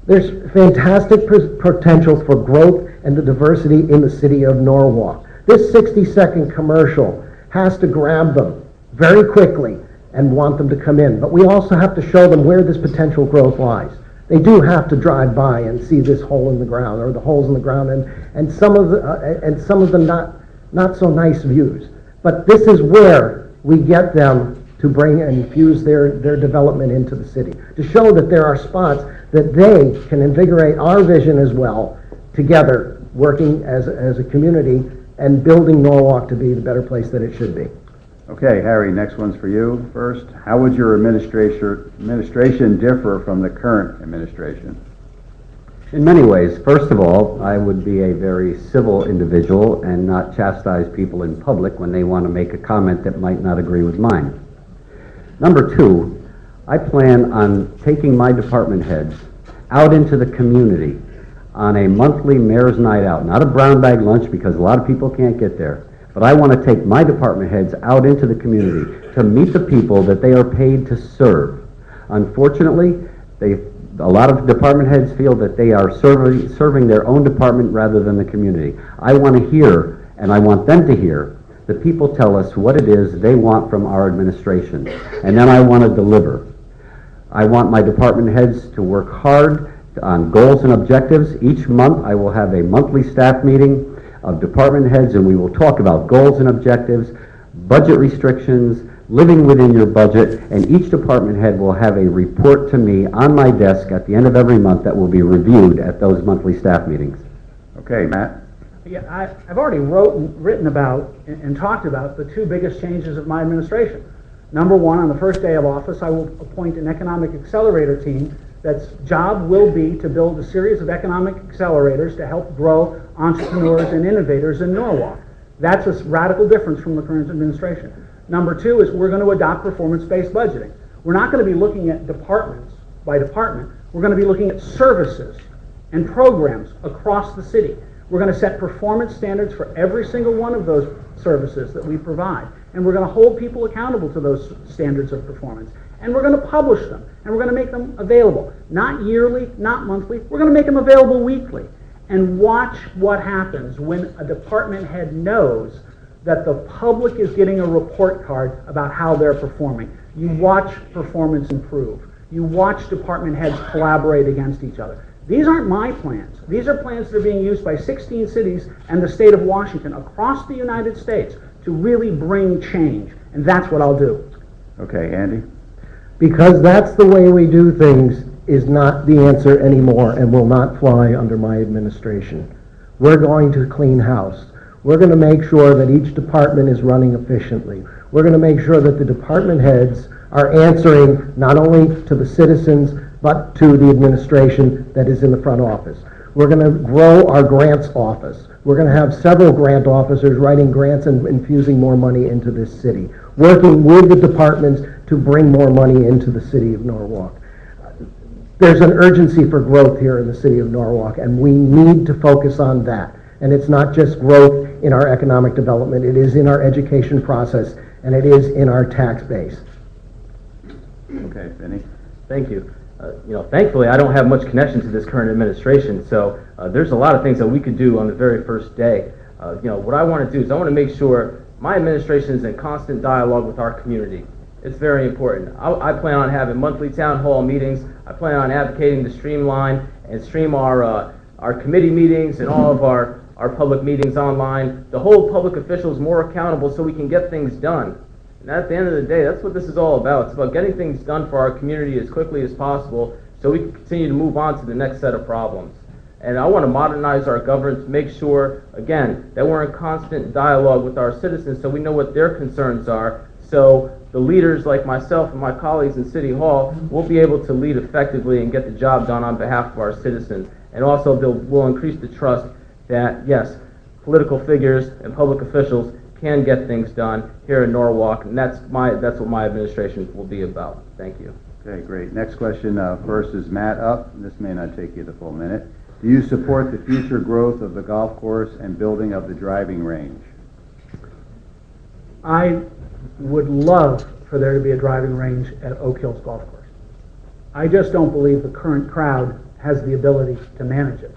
D: There's fantastic potential for growth and the diversity in the city of Norwalk. This 60-second commercial has to grab them very quickly and want them to come in. But we also have to show them where this potential growth lies. They do have to drive by and see this hole in the ground, or the holes in the ground, and some of the not so nice views. But this is where we get them to bring and infuse their development into the city, to show that there are spots that they can invigorate our vision as well, together, working as a community and building Norwalk to be the better place that it should be.
A: Okay, Harry, next one's for you first. How would your administration differ from the current administration?
B: In many ways. First of all, I would be a very civil individual and not chastise people in public when they want to make a comment that might not agree with mine. Number two, I plan on taking my department heads out into the community on a monthly mayor's night out, not a brown bag lunch because a lot of people can't get there, but I want to take my department heads out into the community to meet the people that they are paid to serve. Unfortunately, a lot of department heads feel that they are serving their own department rather than the community. I want to hear, and I want them to hear, the people tell us what it is they want from our administration, and then I want to deliver. I want my department heads to work hard on goals and objectives. Each month I will have a monthly staff meeting of department heads, and we will talk about goals and objectives, budget restrictions, living within your budget, and each department head will have a report to me on my desk at the end of every month that will be reviewed at those monthly staff meetings.
A: Okay, Matt?
C: Yeah, I've already written about and talked about the two biggest changes of my administration. Number one, on the first day of office, I will appoint an economic accelerator team that's job will be to build a series of economic accelerators to help grow entrepreneurs and innovators in Norwalk. That's a radical difference from the current administration. Number two is we're going to adopt performance-based budgeting. We're not going to be looking at departments by department. We're going to be looking at services and programs across the city. We're going to set performance standards for every single one of those services that we provide. And we're going to hold people accountable to those standards of performance. And we're going to publish them. And we're going to make them available. Not yearly, not monthly. We're going to make them available weekly. And watch what happens when a department head knows that the public is getting a report card about how they're performing. You watch performance improve. You watch department heads collaborate against each other. These aren't my plans. These are plans that are being used by 16 cities and the state of Washington across the United States to really bring change. And that's what I'll do.
A: Okay, Andy?
D: Because that's the way we do things is not the answer anymore and will not fly under my administration. We're going to clean house. We're going to make sure that each department is running efficiently. We're going to make sure that the department heads are answering not only to the citizens, but to the administration that is in the front office. We're going to grow our grants office. We're going to have several grant officers writing grants and infusing more money into this city, working with the departments to bring more money into the city of Norwalk. There's an urgency for growth here in the city of Norwalk, and we need to focus on that. And it's not just growth in our economic development, it is in our education process, and it is in our tax base.
A: Okay, Vinny?
E: Thank you. Thankfully, I don't have much connection to this current administration, so there's a lot of things that we could do on the very first day. What I want to do is I want to make sure my administration is in constant dialogue with our community. It's very important. I plan on having monthly town hall meetings. I plan on advocating to streamline and stream our committee meetings and all of our public meetings online, to hold public officials more accountable so we can get things done. And at the end of the day, that's what this is all about. It's about getting things done for our community as quickly as possible so we can continue to move on to the next set of problems. And I want to modernize our government, make sure, again, that we're in constant dialogue with our citizens so we know what their concerns are, so the leaders like myself and my colleagues in City Hall will be able to lead effectively and get the job done on behalf of our citizens. And also will increase the trust that, yes, political figures and public officials can get things done here in Norwalk, and that's what my administration will be about. Thank you.
A: Okay, great. Next question, first is Matt up. This may not take you the full minute. Do you support the future growth of the golf course and building of the driving range?
C: I would love for there to be a driving range at Oak Hills Golf Course. I just don't believe the current crowd has the ability to manage it.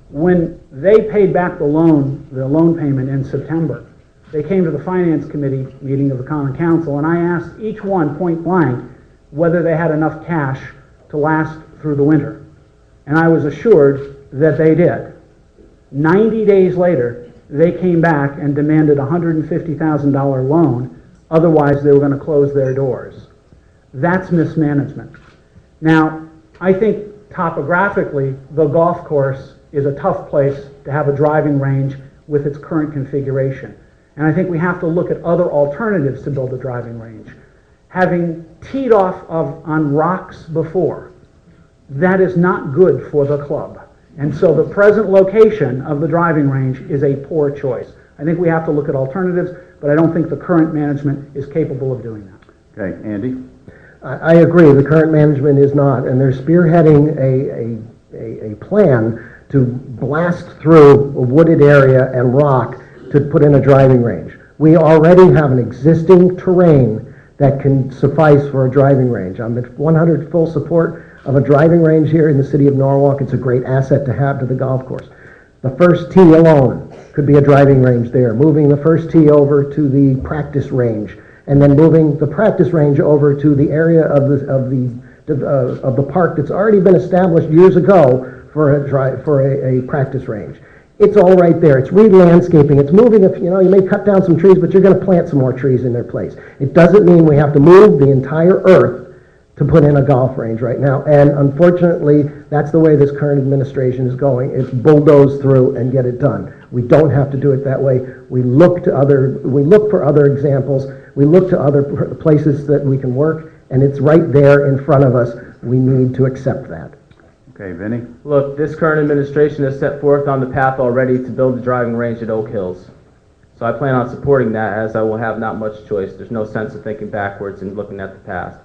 C: When they paid back the loan payment in September, they came to the Finance Committee meeting of the Common Council, and I asked each one point blank whether they had enough cash to last through the winter. And I was assured that they did. 90 days later, they came back and demanded a $150,000 loan, otherwise they were going to close their doors. That's mismanagement. Now, I think topographically, the golf course is a tough place to have a driving range with its current configuration. And I think we have to look at other alternatives to build a driving range. Having teed off on rocks before, that is not good for the club. And so the present location of the driving range is a poor choice. I think we have to look at alternatives, but I don't think the current management is capable of doing that.
A: Okay, Andy?
D: I agree, the current management is not, and they're spearheading a plan to blast through a wooded area and rock to put in a driving range. We already have an existing terrain that can suffice for a driving range. I'm at 100 full support of a driving range here in the city of Norwalk. It's a great asset to have to the golf course. The first tee alone could be a driving range there. Moving the first tee over to the practice range, and then moving the practice range over to the area of the park that's already been established years ago for a practice range. It's all right there. It's re-landscaping. It's moving. If you may cut down some trees, but you're going to plant some more trees in their place. It doesn't mean we have to move the entire earth to put in a golf range right now. And unfortunately, that's the way this current administration is going. It's bulldoze through and get it done. We don't have to do it that way. We look for other examples. We look to other places that we can work, and it's right there in front of us. We need to accept that.
A: Okay, Vinny?
E: Look, this current administration has set forth on the path already to build the driving range at Oak Hills. So I plan on supporting that, as I will have not much choice. There's no sense of thinking backwards and looking at the past.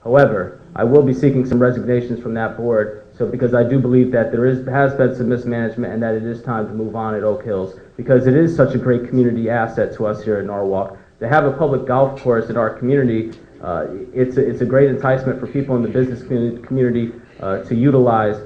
E: However, I will be seeking some resignations from that board, because I do believe that there has been some mismanagement and that it is time to move on at Oak Hills, because it is such a great community asset to us here in Norwalk. To have a public golf course in our community, it's a great enticement for people in the business community to utilize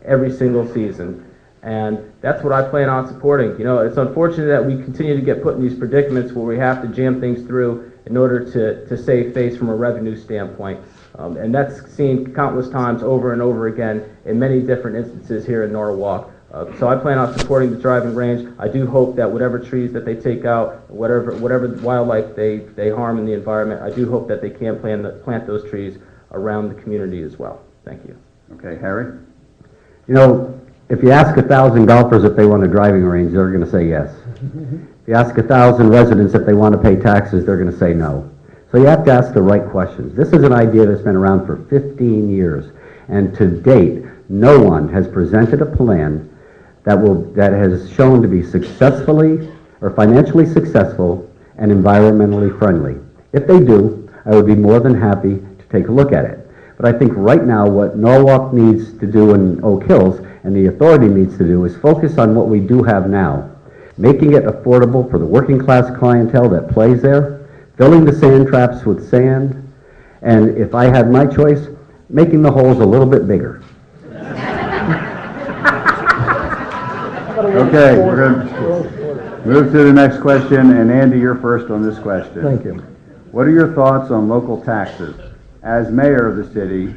E: every single season. And that's what I plan on supporting. It's unfortunate that we continue to get put in these predicaments where we have to jam things through in order to save face from a revenue standpoint. And that's seen countless times over and over again in many different instances here in Norwalk. So I plan on supporting the driving range. I do hope that whatever trees that they take out, whatever wildlife they harm in the environment, I do hope that they can plant those trees around the community as well. Thank you.
A: Okay, Harry?
B: If you ask 1,000 golfers if they want a driving range, they're going to say yes. If you ask 1,000 residents if they want to pay taxes, they're going to say no. So you have to ask the right questions. This is an idea that's been around for 15 years, and to date, no one has presented a plan that has shown to be successfully or financially successful and environmentally friendly. If they do, I would be more than happy to take a look at it. But I think right now what Norwalk needs to do in Oak Hills and the authority needs to do is focus on what we do have now, making it affordable for the working class clientele that plays there, filling the sand traps with sand, and if I had my choice, making the holes a little bit bigger.
A: Okay, we're going to move to the next question, and Andy, you're first on this question.
D: Thank you.
A: What are your thoughts on local taxes? As mayor of the city,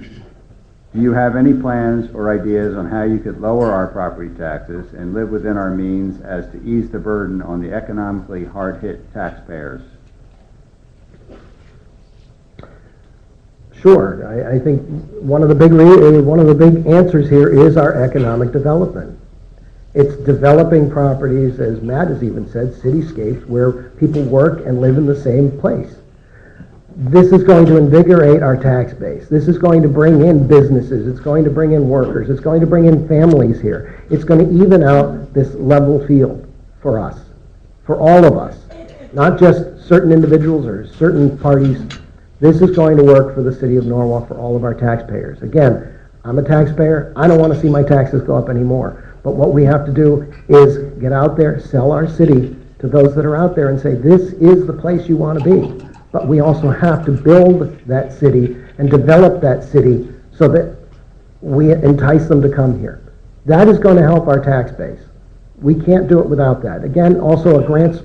A: do you have any plans or ideas on how you could lower our property taxes and live within our means as to ease the burden on the economically hard-hit taxpayers?
D: Sure. I think one of the big answers here is our economic development. It's developing properties, as Matt has even said, cityscapes where people work and live in the same place. This is going to invigorate our tax base. This is going to bring in businesses. It's going to bring in workers. It's going to bring in families here. It's going to even out this level field for us, for all of us, not just certain individuals or certain parties. This is going to work for the city of Norwalk, for all of our taxpayers. Again, I'm a taxpayer. I don't want to see my taxes go up anymore. But what we have to do is get out there, sell our city to those that are out there and say, this is the place you want to be. But we also have to build that city and develop that city so that we entice them to come here. That is going to help our tax base. We can't do it without that. Again, also a grants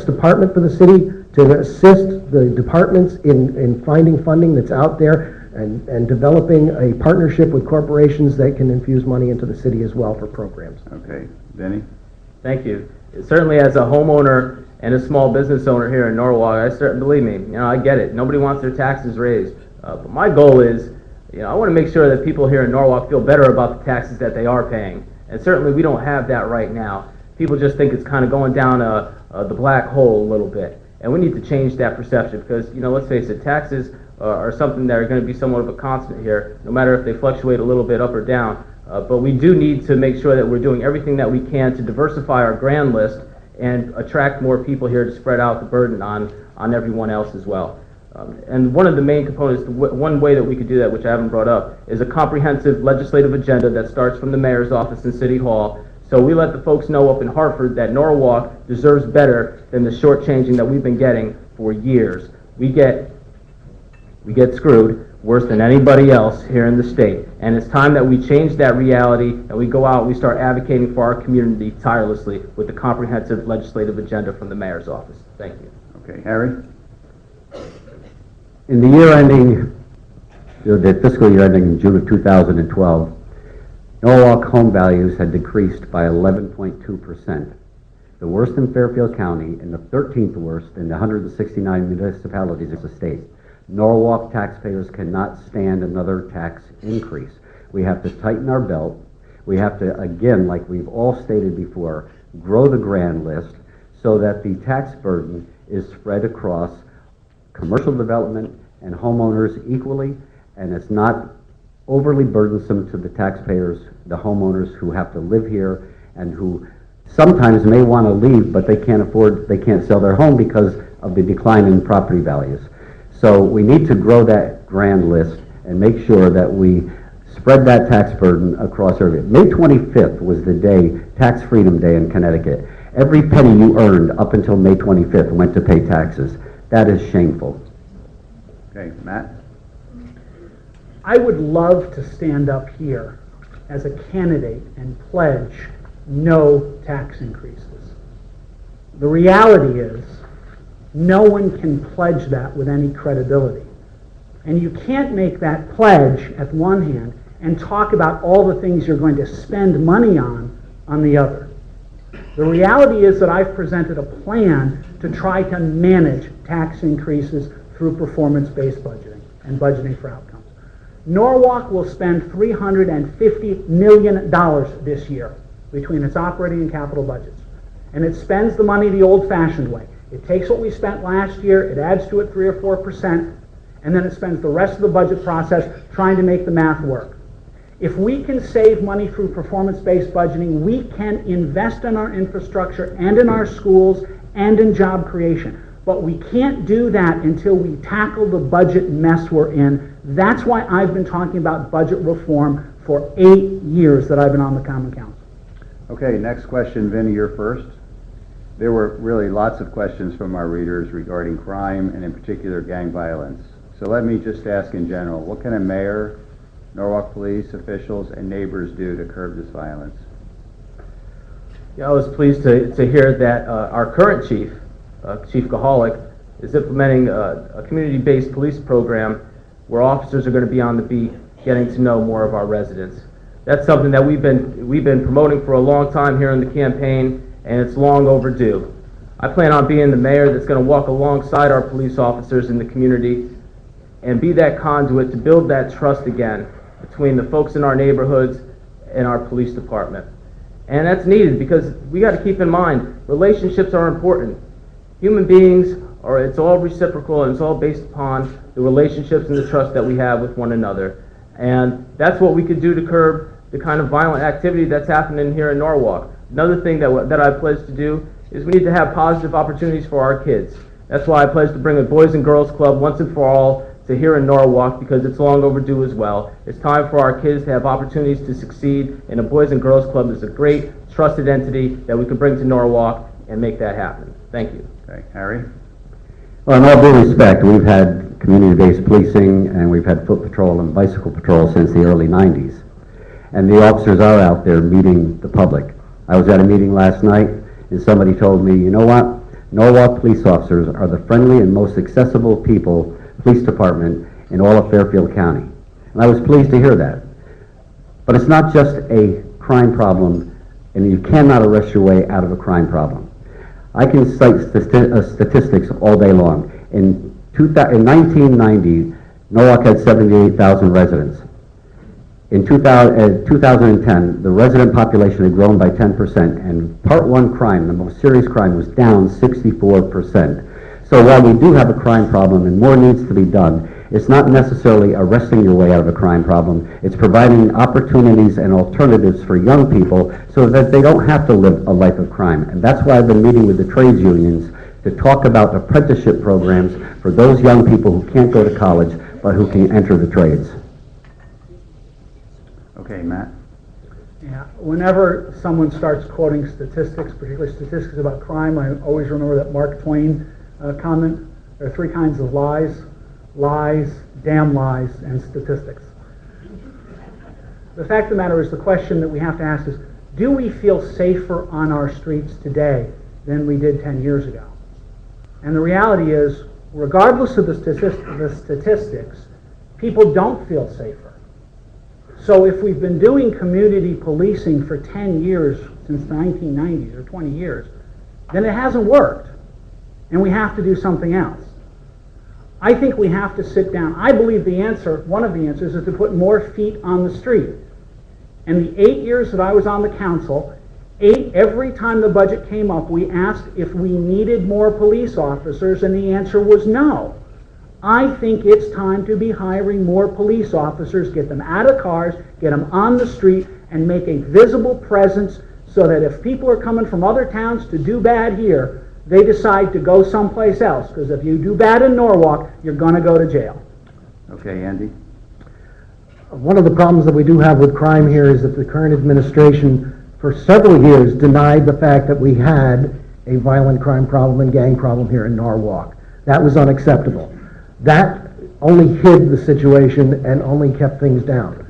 D: department for the city to assist the departments in finding funding that's out there and developing a partnership with corporations that can infuse money into the city as well for programs.
A: Okay, Vinny?
E: Thank you. Certainly as a homeowner and a small business owner here in Norwalk, believe me, I get it. Nobody wants their taxes raised. But my goal is, I want to make sure that people here in Norwalk feel better about the taxes that they are paying. And certainly we don't have that right now. People just think it's kind of going down the black hole a little bit. And we need to change that perception because, let's face it, taxes are something that are going to be somewhat of a constant here, no matter if they fluctuate a little bit up or down. But we do need to make sure that we're doing everything that we can to diversify our grand list and attract more people here to spread out the burden on everyone else as well. And one of the main components, one way that we could do that, which I haven't brought up, is a comprehensive legislative agenda that starts from the mayor's office in City Hall. So we let the folks know up in Hartford that Norwalk deserves better than the shortchanging that we've been getting for years. We get screwed worse than anybody else here in the state. And it's time that we change that reality and we go out and we start advocating for our community tirelessly with the comprehensive legislative agenda from the mayor's office. Thank you.
A: Okay, Harry?
B: In the year ending, the fiscal year ending in June of 2012, Norwalk home values had decreased by 11.2%, the worst in Fairfield County and the 13th worst in the 169 municipalities of the state. Norwalk taxpayers cannot stand another tax increase. We have to tighten our belt. We have to, again, like we've all stated before, grow the grand list so that the tax burden is spread across commercial development and homeowners equally, and it's not overly burdensome to the taxpayers, the homeowners who have to live here and who sometimes may want to leave, but they can't sell their home because of the decline in property values. So we need to grow that grand list and make sure that we spread that tax burden across everything. May 25th was the day, Tax Freedom Day in Connecticut. Every penny you earned up until May 25th went to pay taxes. That is shameful.
A: Okay, Matt?
C: I would love to stand up here as a candidate and pledge no tax increases. The reality is, no one can pledge that with any credibility. And you can't make that pledge at one hand and talk about all the things you're going to spend money on the other. The reality is that I've presented a plan to try to manage tax increases through performance-based budgeting and budgeting for outcomes. Norwalk will spend $350 million this year between its operating and capital budgets. And it spends the money the old-fashioned way. It takes what we spent last year, it adds to it 3 or 4%, and then it spends the rest of the budget process trying to make the math work. If we can save money through performance-based budgeting, we can invest in our infrastructure and in our schools and in job creation. But we can't do that until we tackle the budget mess we're in. That's why I've been talking about budget reform for 8 years that I've been on the Common Council.
A: Okay, next question, Vinnie, you're first. There were really lots of questions from our readers regarding crime and in particular gang violence. So let me just ask in general, what can a mayor, Norwalk police officials, and neighbors do to curb this violence?
E: Yeah, I was pleased to hear that our current chief, Chief Gahalik, is implementing a community-based police program where officers are going to be on the beat getting to know more of our residents. That's something that we've been promoting for a long time here in the campaign, and it's long overdue. I plan on being the mayor that's going to walk alongside our police officers in the community and be that conduit to build that trust again between the folks in our neighborhoods and our police department. And that's needed because we got to keep in mind, relationships are important. Human beings it's all reciprocal and it's all based upon the relationships and the trust that we have with one another. And that's what we could do to curb the kind of violent activity that's happening here in Norwalk. Another thing that I pledge to do is we need to have positive opportunities for our kids. That's why I pledge to bring a Boys and Girls Club once and for all to here in Norwalk because it's long overdue as well. It's time for our kids to have opportunities to succeed, and a Boys and Girls Club is a great, trusted entity that we could bring to Norwalk and make that happen. Thank you.
A: Okay, Harry?
B: Well, in all due respect, we've had community-based policing and we've had foot patrol and bicycle patrol since the early 90s. And the officers are out there meeting the public. I was at a meeting last night and somebody told me, you know what? Norwalk police officers are the friendly and most accessible police department in all of Fairfield County. And I was pleased to hear that. But it's not just a crime problem, and you cannot arrest your way out of a crime problem. I can cite statistics all day long. In 1990, Norwalk had 78,000 residents. In 2010, the resident population had grown by 10%, and Part 1 crime, the most serious crime, was down 64%. So while we do have a crime problem and more needs to be done, It's not necessarily arresting your way out of a crime problem. It's providing opportunities and alternatives for young people so that they don't have to live a life of crime. And that's why I've been meeting with the trades unions to talk about apprenticeship programs for those young people who can't go to college but who can enter the trades.
A: Okay, Matt?
C: Yeah, whenever someone starts quoting statistics, particularly statistics about crime, I always remember that Mark Twain comment. There are three kinds of lies: lies, damn lies, and statistics. The fact of the matter is, the question that we have to ask is, do we feel safer on our streets today than we did 10 years ago? And the reality is, regardless of the statistics, people don't feel safer. So if we've been doing community policing for 10 years, since the 1990s, or 20 years, then it hasn't worked. And we have to do something else. I think we have to sit down. I believe the answer, one of the answers, is to put more feet on the street. And the 8 years that I was on the council, every time the budget came up, we asked if we needed more police officers, and the answer was no. I think it's time to be hiring more police officers, get them out of cars, get them on the street, and make a visible presence so that if people are coming from other towns to do bad here, they decide to go someplace else. Because if you do bad in Norwalk, you're going to go to jail.
A: Okay, Andy?
D: One of the problems that we do have with crime here is that the current administration for several years denied the fact that we had a violent crime problem and gang problem here in Norwalk. That was unacceptable. That only hid the situation and only kept things down.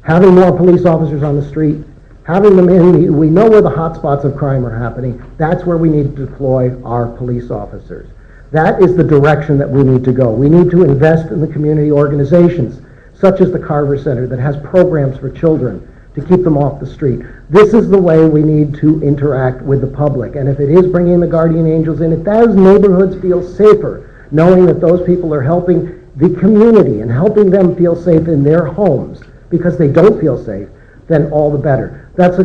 D: Having more police officers on the street, having them in, we know where the hot spots of crime are happening. That's where we need to deploy our police officers. That is the direction that we need to go. We need to invest in the community organizations, such as the Carver Center, that has programs for children to keep them off the street. This is the way we need to interact with the public. And if it is bringing the guardian angels in, if those neighborhoods feel safer, knowing that those people are helping the community and helping them feel safe in their homes because they don't feel safe, then all the better. That's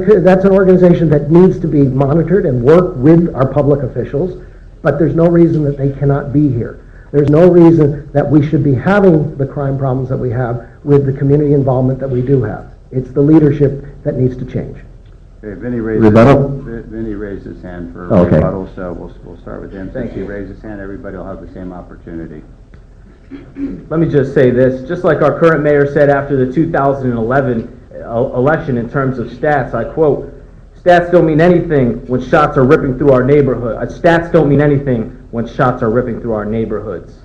D: an organization that needs to be monitored and work with our public officials, but there's no reason that they cannot be here. There's no reason that we should be having the crime problems that we have with the community involvement that we do have. It's the leadership that needs to change.
A: Okay, Vinny raised his hand for
B: Okay.
A: rebuttal, so we'll start with him.
E: Thank
A: Since he
E: you.
A: raised his hand, everybody will have the same opportunity.
E: Let me just say this, just like our current mayor said after the 2011 election in terms of stats, I quote, "Stats don't mean anything when shots are ripping through our neighborhood. Stats don't mean anything when shots are ripping through our neighborhoods."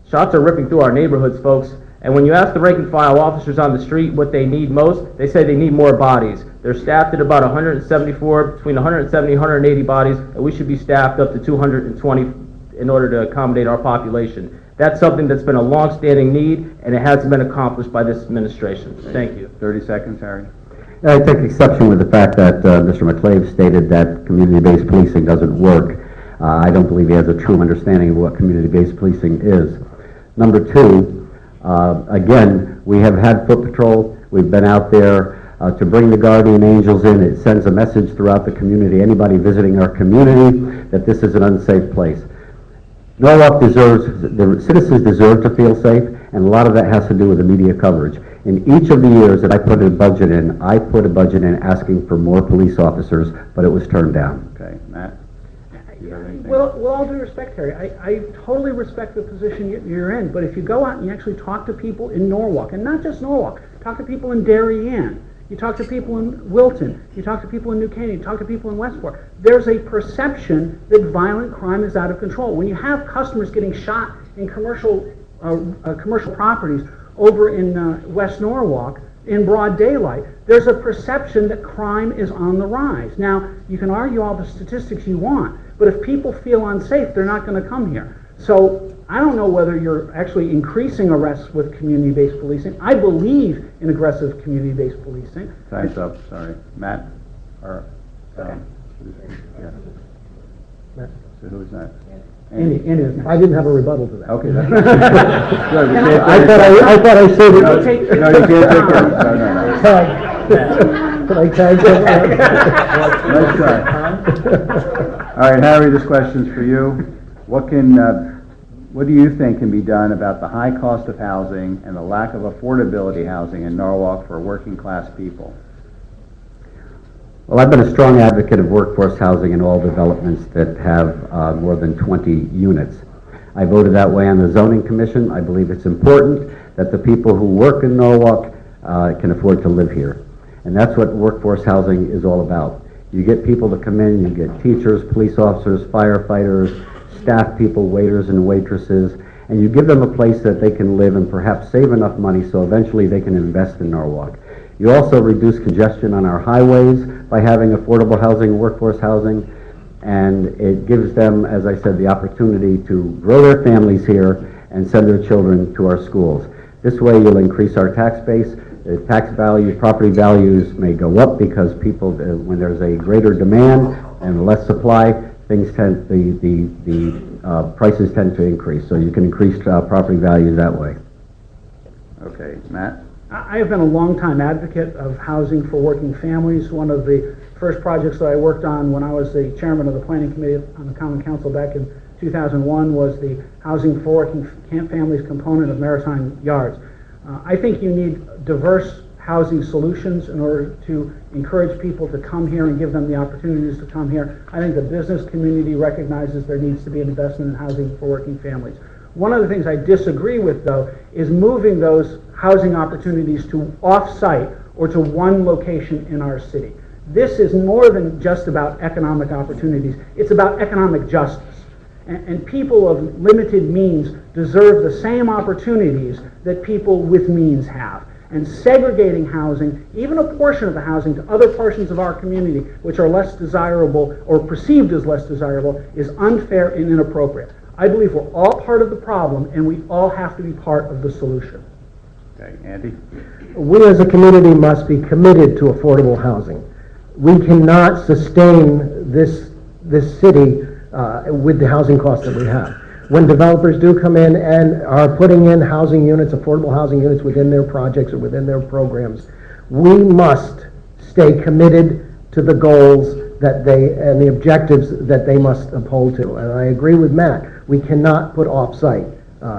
E: Shots are ripping through our neighborhoods, folks. And when you ask the rank and file officers on the street what they need most, they say they need more bodies. They're staffed at about 174, between 170 and 180 bodies, and we should be staffed up to 220 in order to accommodate our population. That's something that's been a long-standing need, and it hasn't been accomplished by this administration. Thank you.
A: 30 seconds, Harry.
B: I take exception with the fact that Mr. McClave stated that community-based policing doesn't work. I don't believe he has a true understanding of what community-based policing is. Number two, again, we have had foot patrol. We've been out there to bring the guardian angels in. It sends a message throughout the community, anybody visiting our community, that this is an unsafe place. Norwalk the citizens deserve to feel safe, and a lot of that has to do with the media coverage. In each of the years that I put a budget in, I put a budget in asking for more police officers, but it was turned down.
A: Okay, Matt? Do you have anything?
C: Well, with all due respect, Harry, I totally respect the position you're in, but if you go out and you actually talk to people in Norwalk, and not just Norwalk, talk to people in Darien, you talk to people in Wilton, you talk to people in New Canaan, you talk to people in Westport, there's a perception that violent crime is out of control. When you have customers getting shot in commercial properties over in West Norwalk in broad daylight, there's a perception that crime is on the rise. Now, you can argue all the statistics you want, but if people feel unsafe, they're not going to come here. So I don't know whether you're actually increasing arrests with community-based policing. I believe in aggressive community-based policing.
A: Time's up, sorry. Matt? Or, yeah.
D: Matt.
A: So who's that?
C: Andy is next.
D: I didn't have a rebuttal to that.
A: Okay, that's good. We can't
D: I thought I said it.
A: No, you can't take it. No.
D: Tag. Can I tag him?
A: Nice try. All right, Harry, this question's for you. What can What do you think can be done about the high cost of housing and the lack of affordability housing in Norwalk for working class people?
B: Well, I've been a strong advocate of workforce housing in all developments that have more than 20 units. I voted that way on the zoning commission. I believe it's important that the people who work in Norwalk can afford to live here. And that's what workforce housing is all about. You get people to come in, you get teachers, police officers, firefighters, staff people, waiters and waitresses, and you give them a place that they can live and perhaps save enough money so eventually they can invest in Norwalk. You also reduce congestion on our highways by having affordable housing, workforce housing, and it gives them, as I said, the opportunity to grow their families here and send their children to our schools. This way you'll increase our tax base. The tax value, property values may go up because people, when there's a greater demand and less supply, things tend, the prices tend to increase. So you can increase property values that way.
A: Okay, Matt?
C: I have been a longtime advocate of housing for working families. One of the first projects that I worked on when I was the chairman of the planning committee on the Common Council back in 2001 was the housing for working families component of Maritime Yards. I think you need diverse housing solutions in order to encourage people to come here and give them the opportunities to come here. I think the business community recognizes there needs to be an investment in housing for working families. One of the things I disagree with, though, is moving those housing opportunities to off-site or to one location in our city. This is more than just about economic opportunities. It's about economic justice. And people of limited means deserve the same opportunities that people with means have. And segregating housing, even a portion of the housing, to other portions of our community which are less desirable or perceived as less desirable is unfair and inappropriate. I believe we're all part of the problem and we all have to be part of the solution.
A: Okay, Andy?
D: We as a community must be committed to affordable housing. We cannot sustain this city with the housing costs that we have. When developers do come in and are putting in housing units, affordable housing units within their projects or within their programs, we must stay committed to the goals that and the objectives that they must uphold to. And I agree with Matt. We cannot put off-site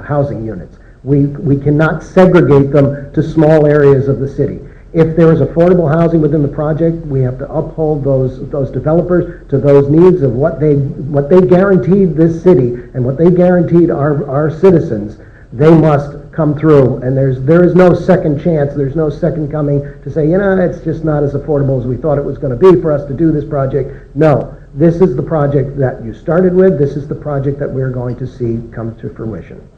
D: housing units. We cannot segregate them to small areas of the city. If there is affordable housing within the project, we have to uphold those developers to those needs of what they guaranteed this city and what they guaranteed our citizens. They must come through, and there is no second chance. There's no second coming to say, it's just not as affordable as we thought it was going to be for us to do this project. No, this is the project that you started with. This is the project that we're going to see come to fruition.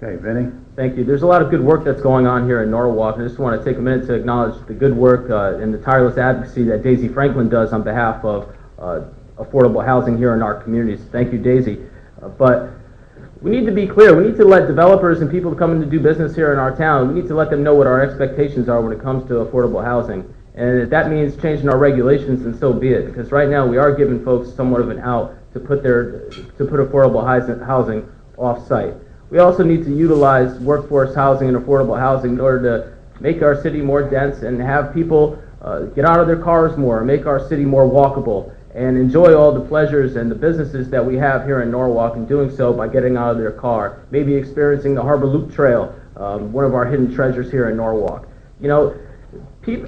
A: Okay, Vinny?
E: Thank you. There's a lot of good work that's going on here in Norwalk. I just want to take a minute to acknowledge the good work and the tireless advocacy that Daisy Franklin does on behalf of affordable housing here in our communities. Thank you, Daisy. But we need to be clear. We need to let developers and people coming to do business here in our town, we need to let them know what our expectations are when it comes to affordable housing. And if that means changing our regulations, then so be it. Because right now we are giving folks somewhat of an out to put affordable housing off-site. We also need to utilize workforce housing and affordable housing in order to make our city more dense and have people get out of their cars more, make our city more walkable, and enjoy all the pleasures and the businesses that we have here in Norwalk, and doing so by getting out of their car, maybe experiencing the Harbor Loop Trail, one of our hidden treasures here in Norwalk.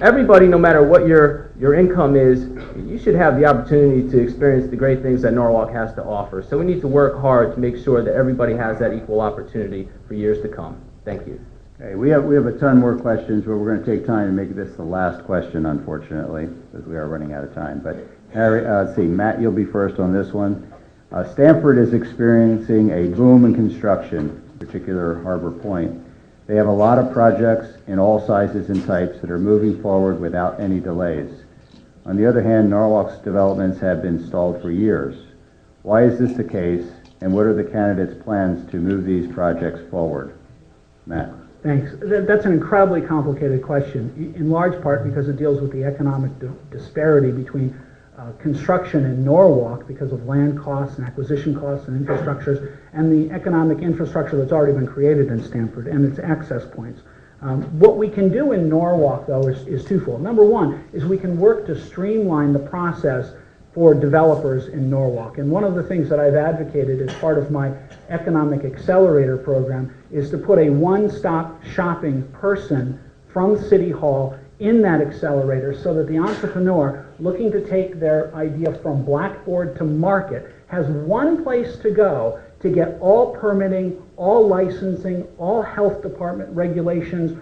E: Everybody, no matter what your income is, you should have the opportunity to experience the great things that Norwalk has to offer. So we need to work hard to make sure that everybody has that equal opportunity for years to come. Thank you.
A: Okay, we have a ton more questions, but we're going to take time to make this the last question, unfortunately, because we are running out of time. But Harry, let's see, Matt, you'll be first on this one. Stanford is experiencing a boom in construction, in particular Harbor Point. They have a lot of projects in all sizes and types that are moving forward without any delays. On the other hand, Norwalk's developments have been stalled for years. Why is this the case, and what are the candidates' plans to move these projects forward? Matt.
C: Thanks. That's an incredibly complicated question, in large part because it deals with the economic disparity between construction in Norwalk because of land costs and acquisition costs and infrastructures, and the economic infrastructure that's already been created in Stanford and its access points. What we can do in Norwalk, though, is twofold. Number one is we can work to streamline the process for developers in Norwalk. And one of the things that I've advocated as part of my Economic Accelerator program is to put a one-stop shopping person from City Hall in that accelerator so that the entrepreneur looking to take their idea from blackboard to market has one place to go to get all permitting, all licensing, all health department regulations.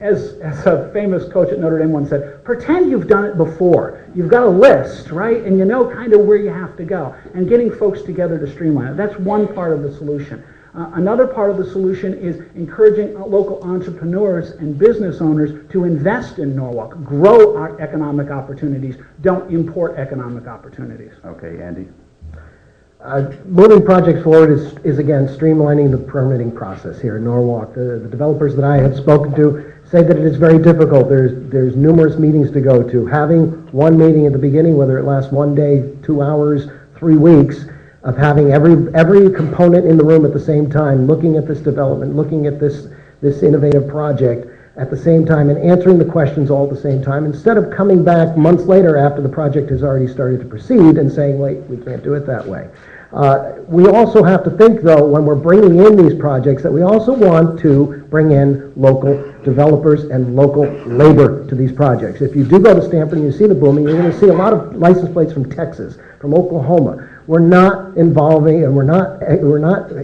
C: As a famous coach at Notre Dame once said, pretend you've done it before. You've got a list, right? And you know kind of where you have to go. And getting folks together to streamline it. That's one part of the solution. Another part of the solution is encouraging local entrepreneurs and business owners to invest in Norwalk, grow our economic opportunities, don't import economic opportunities.
A: Okay, Andy?
D: Moving projects forward is again streamlining the permitting process here in Norwalk. The developers that I have spoken to say that it is very difficult. There's numerous meetings to go to. Having one meeting at the beginning, whether it lasts 1 day, 2 hours, 3 weeks, of having every component in the room at the same time, looking at this development, looking at this innovative project at the same time, and answering the questions all at the same time, instead of coming back months later after the project has already started to proceed and saying, wait, we can't do it that way. We also have to think, though, when we're bringing in these projects, that we also want to bring in local developers and local labor to these projects. If you do go to Stanford and you see the booming, you're going to see a lot of license plates from Texas, from Oklahoma. We're not involving, and we're not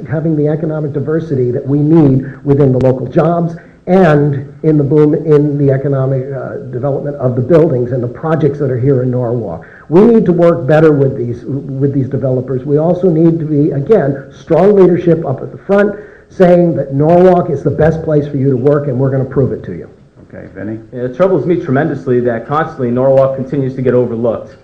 D: having the economic diversity that we need within the local jobs and in the boom in the economic development of the buildings and the projects that are here in Norwalk. We need to work better with these developers. We also need to be, again, strong leadership up at the front, saying that Norwalk is the best place for you to work, and we're going to prove it to you.
A: Okay, Vinny?
E: Yeah, it troubles me tremendously that constantly Norwalk continues to get overlooked.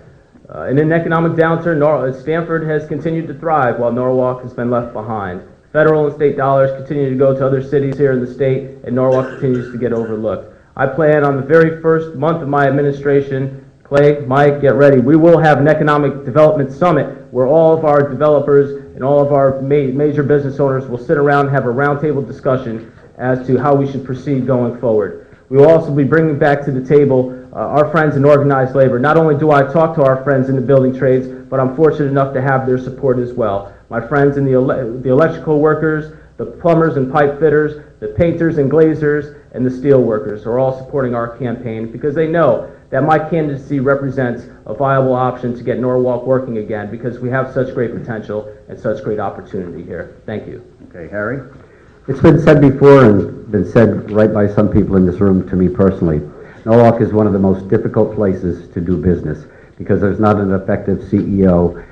E: In an economic downturn, Stanford has continued to thrive while Norwalk has been left behind. Federal and state dollars continue to go to other cities here in the state, and Norwalk continues to get overlooked. I plan on the very first month of my administration, Clay, Mike, get ready. We will have an economic development summit where all of our developers and all of our major business owners will sit around and have a roundtable discussion as to how we should proceed going forward. We will also be bringing back to the table our friends in organized labor. Not only do I talk to our friends in the building trades, but I'm fortunate enough to have their support as well. My friends in the electrical workers, the plumbers and pipe fitters, the painters and glazers, and the steel workers are all supporting our campaign because they know that my candidacy represents a viable option to get Norwalk working again because we have such great potential and such great opportunity here. Thank you.
A: Okay, Harry?
B: It's been said before and been said right by some people in this room to me personally. Norwalk is one of the most difficult places to do business because there's not an effective CEO.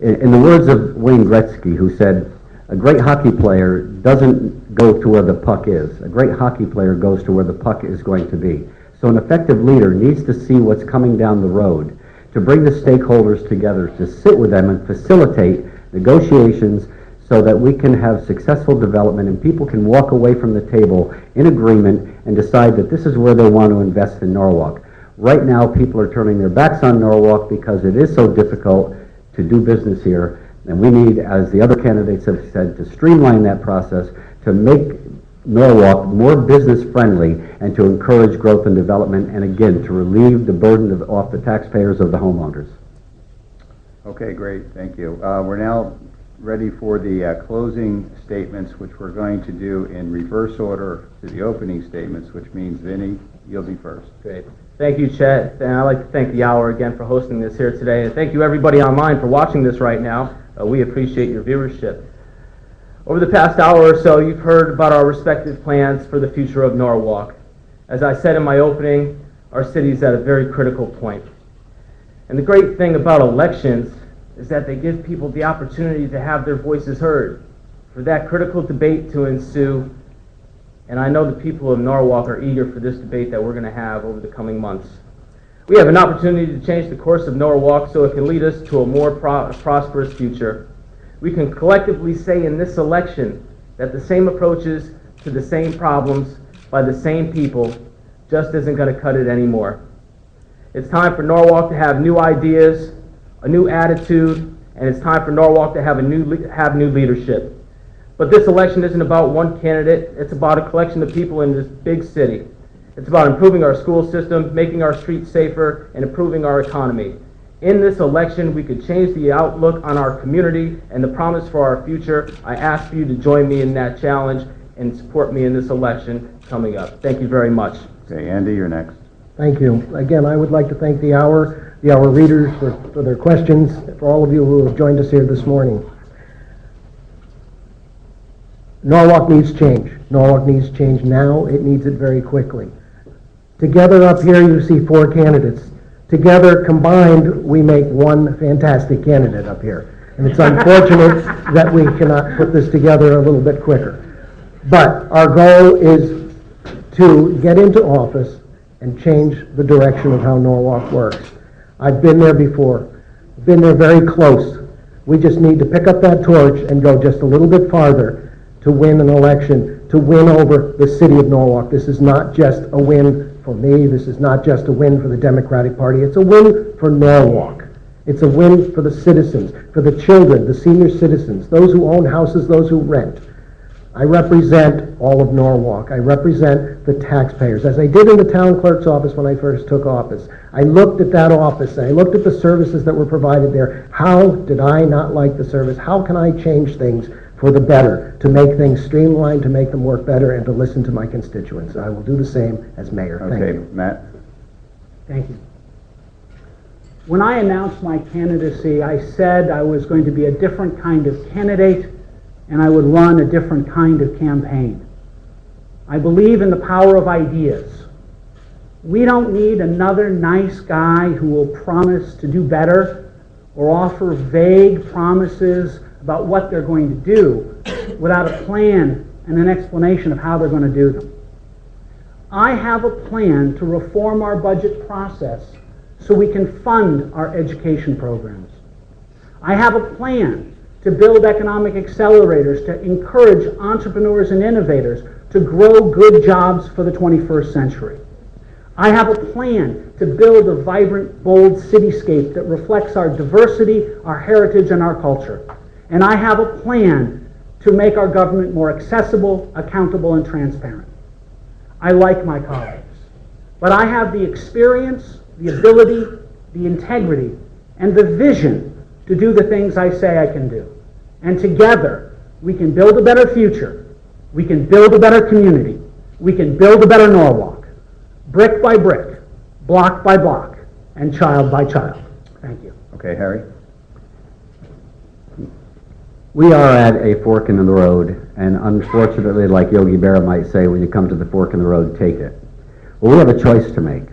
B: In the words of Wayne Gretzky, who said, a great hockey player doesn't go to where the puck is. A great hockey player goes to where the puck is going to be. So an effective leader needs to see what's coming down the road, to bring the stakeholders together, to sit with them and facilitate negotiations so that we can have successful development and people can walk away from the table in agreement and decide that this is where they want to invest in Norwalk. Right now, people are turning their backs on Norwalk because it is so difficult to do business here, and we need, as the other candidates have said, to streamline that process, to make Norwalk more business-friendly, and to encourage growth and development, and again, to relieve the burden off the taxpayers of the homeowners.
A: Okay, great, thank you. We're now ready for the closing statements, which we're going to do in reverse order to the opening statements, which means, Vinny, you'll be first.
E: Great. Thank you, Chet, and I'd like to thank the Hour again for hosting this here today, and thank you everybody online for watching this right now. We appreciate your viewership. Over the past hour or so, you've heard about our respective plans for the future of Norwalk. As I said in my opening, our city is at a very critical point. And the great thing about elections is that they give people the opportunity to have their voices heard, for that critical debate to ensue. And I know the people of Norwalk are eager for this debate that we're going to have over the coming months. We have an opportunity to change the course of Norwalk so it can lead us to a more prosperous future. We can collectively say in this election that the same approaches to the same problems by the same people just isn't going to cut it anymore. It's time for Norwalk to have new ideas, a new attitude, and it's time for Norwalk to have new leadership. But this election isn't about one candidate. It's about a collection of people in this big city. It's about improving our school system, making our streets safer, and improving our economy. In this election, we could change the outlook on our community and the promise for our future. I ask you to join me in that challenge and support me in this election coming up. Thank you very much.
A: Okay, Andy, you're next.
D: Thank you. Again, I would like to thank the hour readers for their questions, for all of you who have joined us here this morning. Norwalk needs change. Norwalk needs change now. It needs it very quickly. Together up here you see 4 candidates. Together, combined, we make one fantastic candidate up here. And it's unfortunate that we cannot put this together a little bit quicker. But our goal is to get into office and change the direction of how Norwalk works. I've been there before, been there very close. We just need to pick up that torch and go just a little bit farther to win an election, to win over the city of Norwalk. This is not just a win for me. This is not just a win for the Democratic Party. It's a win for Norwalk. It's a win for the citizens, for the children, the senior citizens, those who own houses, those who rent. I represent all of Norwalk. I represent the taxpayers, as I did in the town clerk's office when I first took office. I looked at that office, and I looked at the services that were provided there. How did I not like the service? How can I change things for the better, to make things streamlined, to make them work better, and to listen to my constituents? I will do the same as mayor. Thank
A: Okay,
D: you.
A: Matt?
C: Thank you. When I announced my candidacy, I said I was going to be a different kind of candidate and I would run a different kind of campaign. I believe in the power of ideas. We don't need another nice guy who will promise to do better or offer vague promises about what they're going to do without a plan and an explanation of how they're going to do them. I have a plan to reform our budget process so we can fund our education programs. I have a plan to build economic accelerators to encourage entrepreneurs and innovators to grow good jobs for the 21st century. I have a plan to build a vibrant, bold cityscape that reflects our diversity, our heritage, and our culture. And I have a plan to make our government more accessible, accountable, and transparent. I like my colleagues, but I have the experience, the ability, the integrity, and the vision to do the things I say I can do. And together, we can build a better future. We can build a better community. We can build a better Norwalk, brick by brick, block by block, and child by child. Thank you.
A: Okay, Harry?
B: We are at a fork in the road, and unfortunately, like Yogi Berra might say, when you come to the fork in the road, take it. Well, we have a choice to make.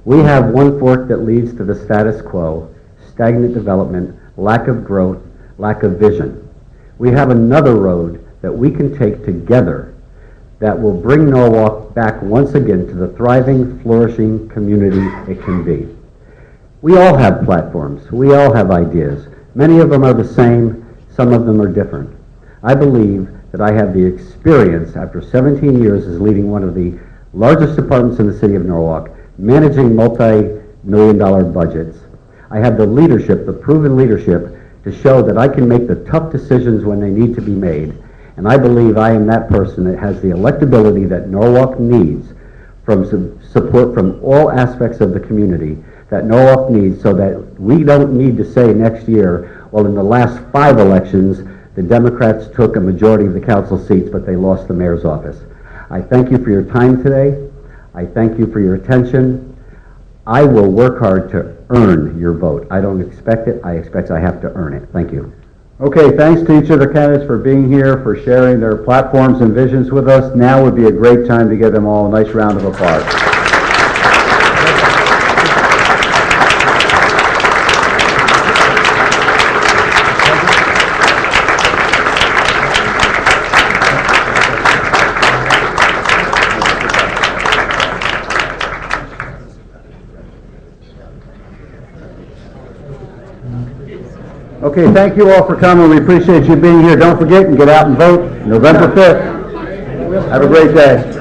B: We have one fork that leads to the status quo, stagnant development, lack of growth, lack of vision. We have another road that we can take together that will bring Norwalk back once again to the thriving, flourishing community it can be. We all have platforms. We all have ideas. Many of them are the same. Some of them are different. I believe that I have the experience after 17 years as leading one of the largest departments in the city of Norwalk, managing multi-million-dollar budgets. I have the leadership, the proven leadership, to show that I can make the tough decisions when they need to be made. And I believe I am that person that has the electability that Norwalk needs from support from all aspects of the community that Norwalk needs, so that we don't need to say next year, well, in the last 5 elections, the Democrats took a majority of the council seats, but they lost the mayor's office. I thank you for your time today. I thank you for your attention. I will work hard to earn your vote. I don't expect it. I expect I have to earn it. Thank you.
A: Okay, thanks to each of the candidates for being here, for sharing their platforms and visions with us. Now would be a great time to give them all a nice round of applause. Okay, thank you all for coming. We appreciate you being here. Don't forget and get out and vote November 5th. Have a great day.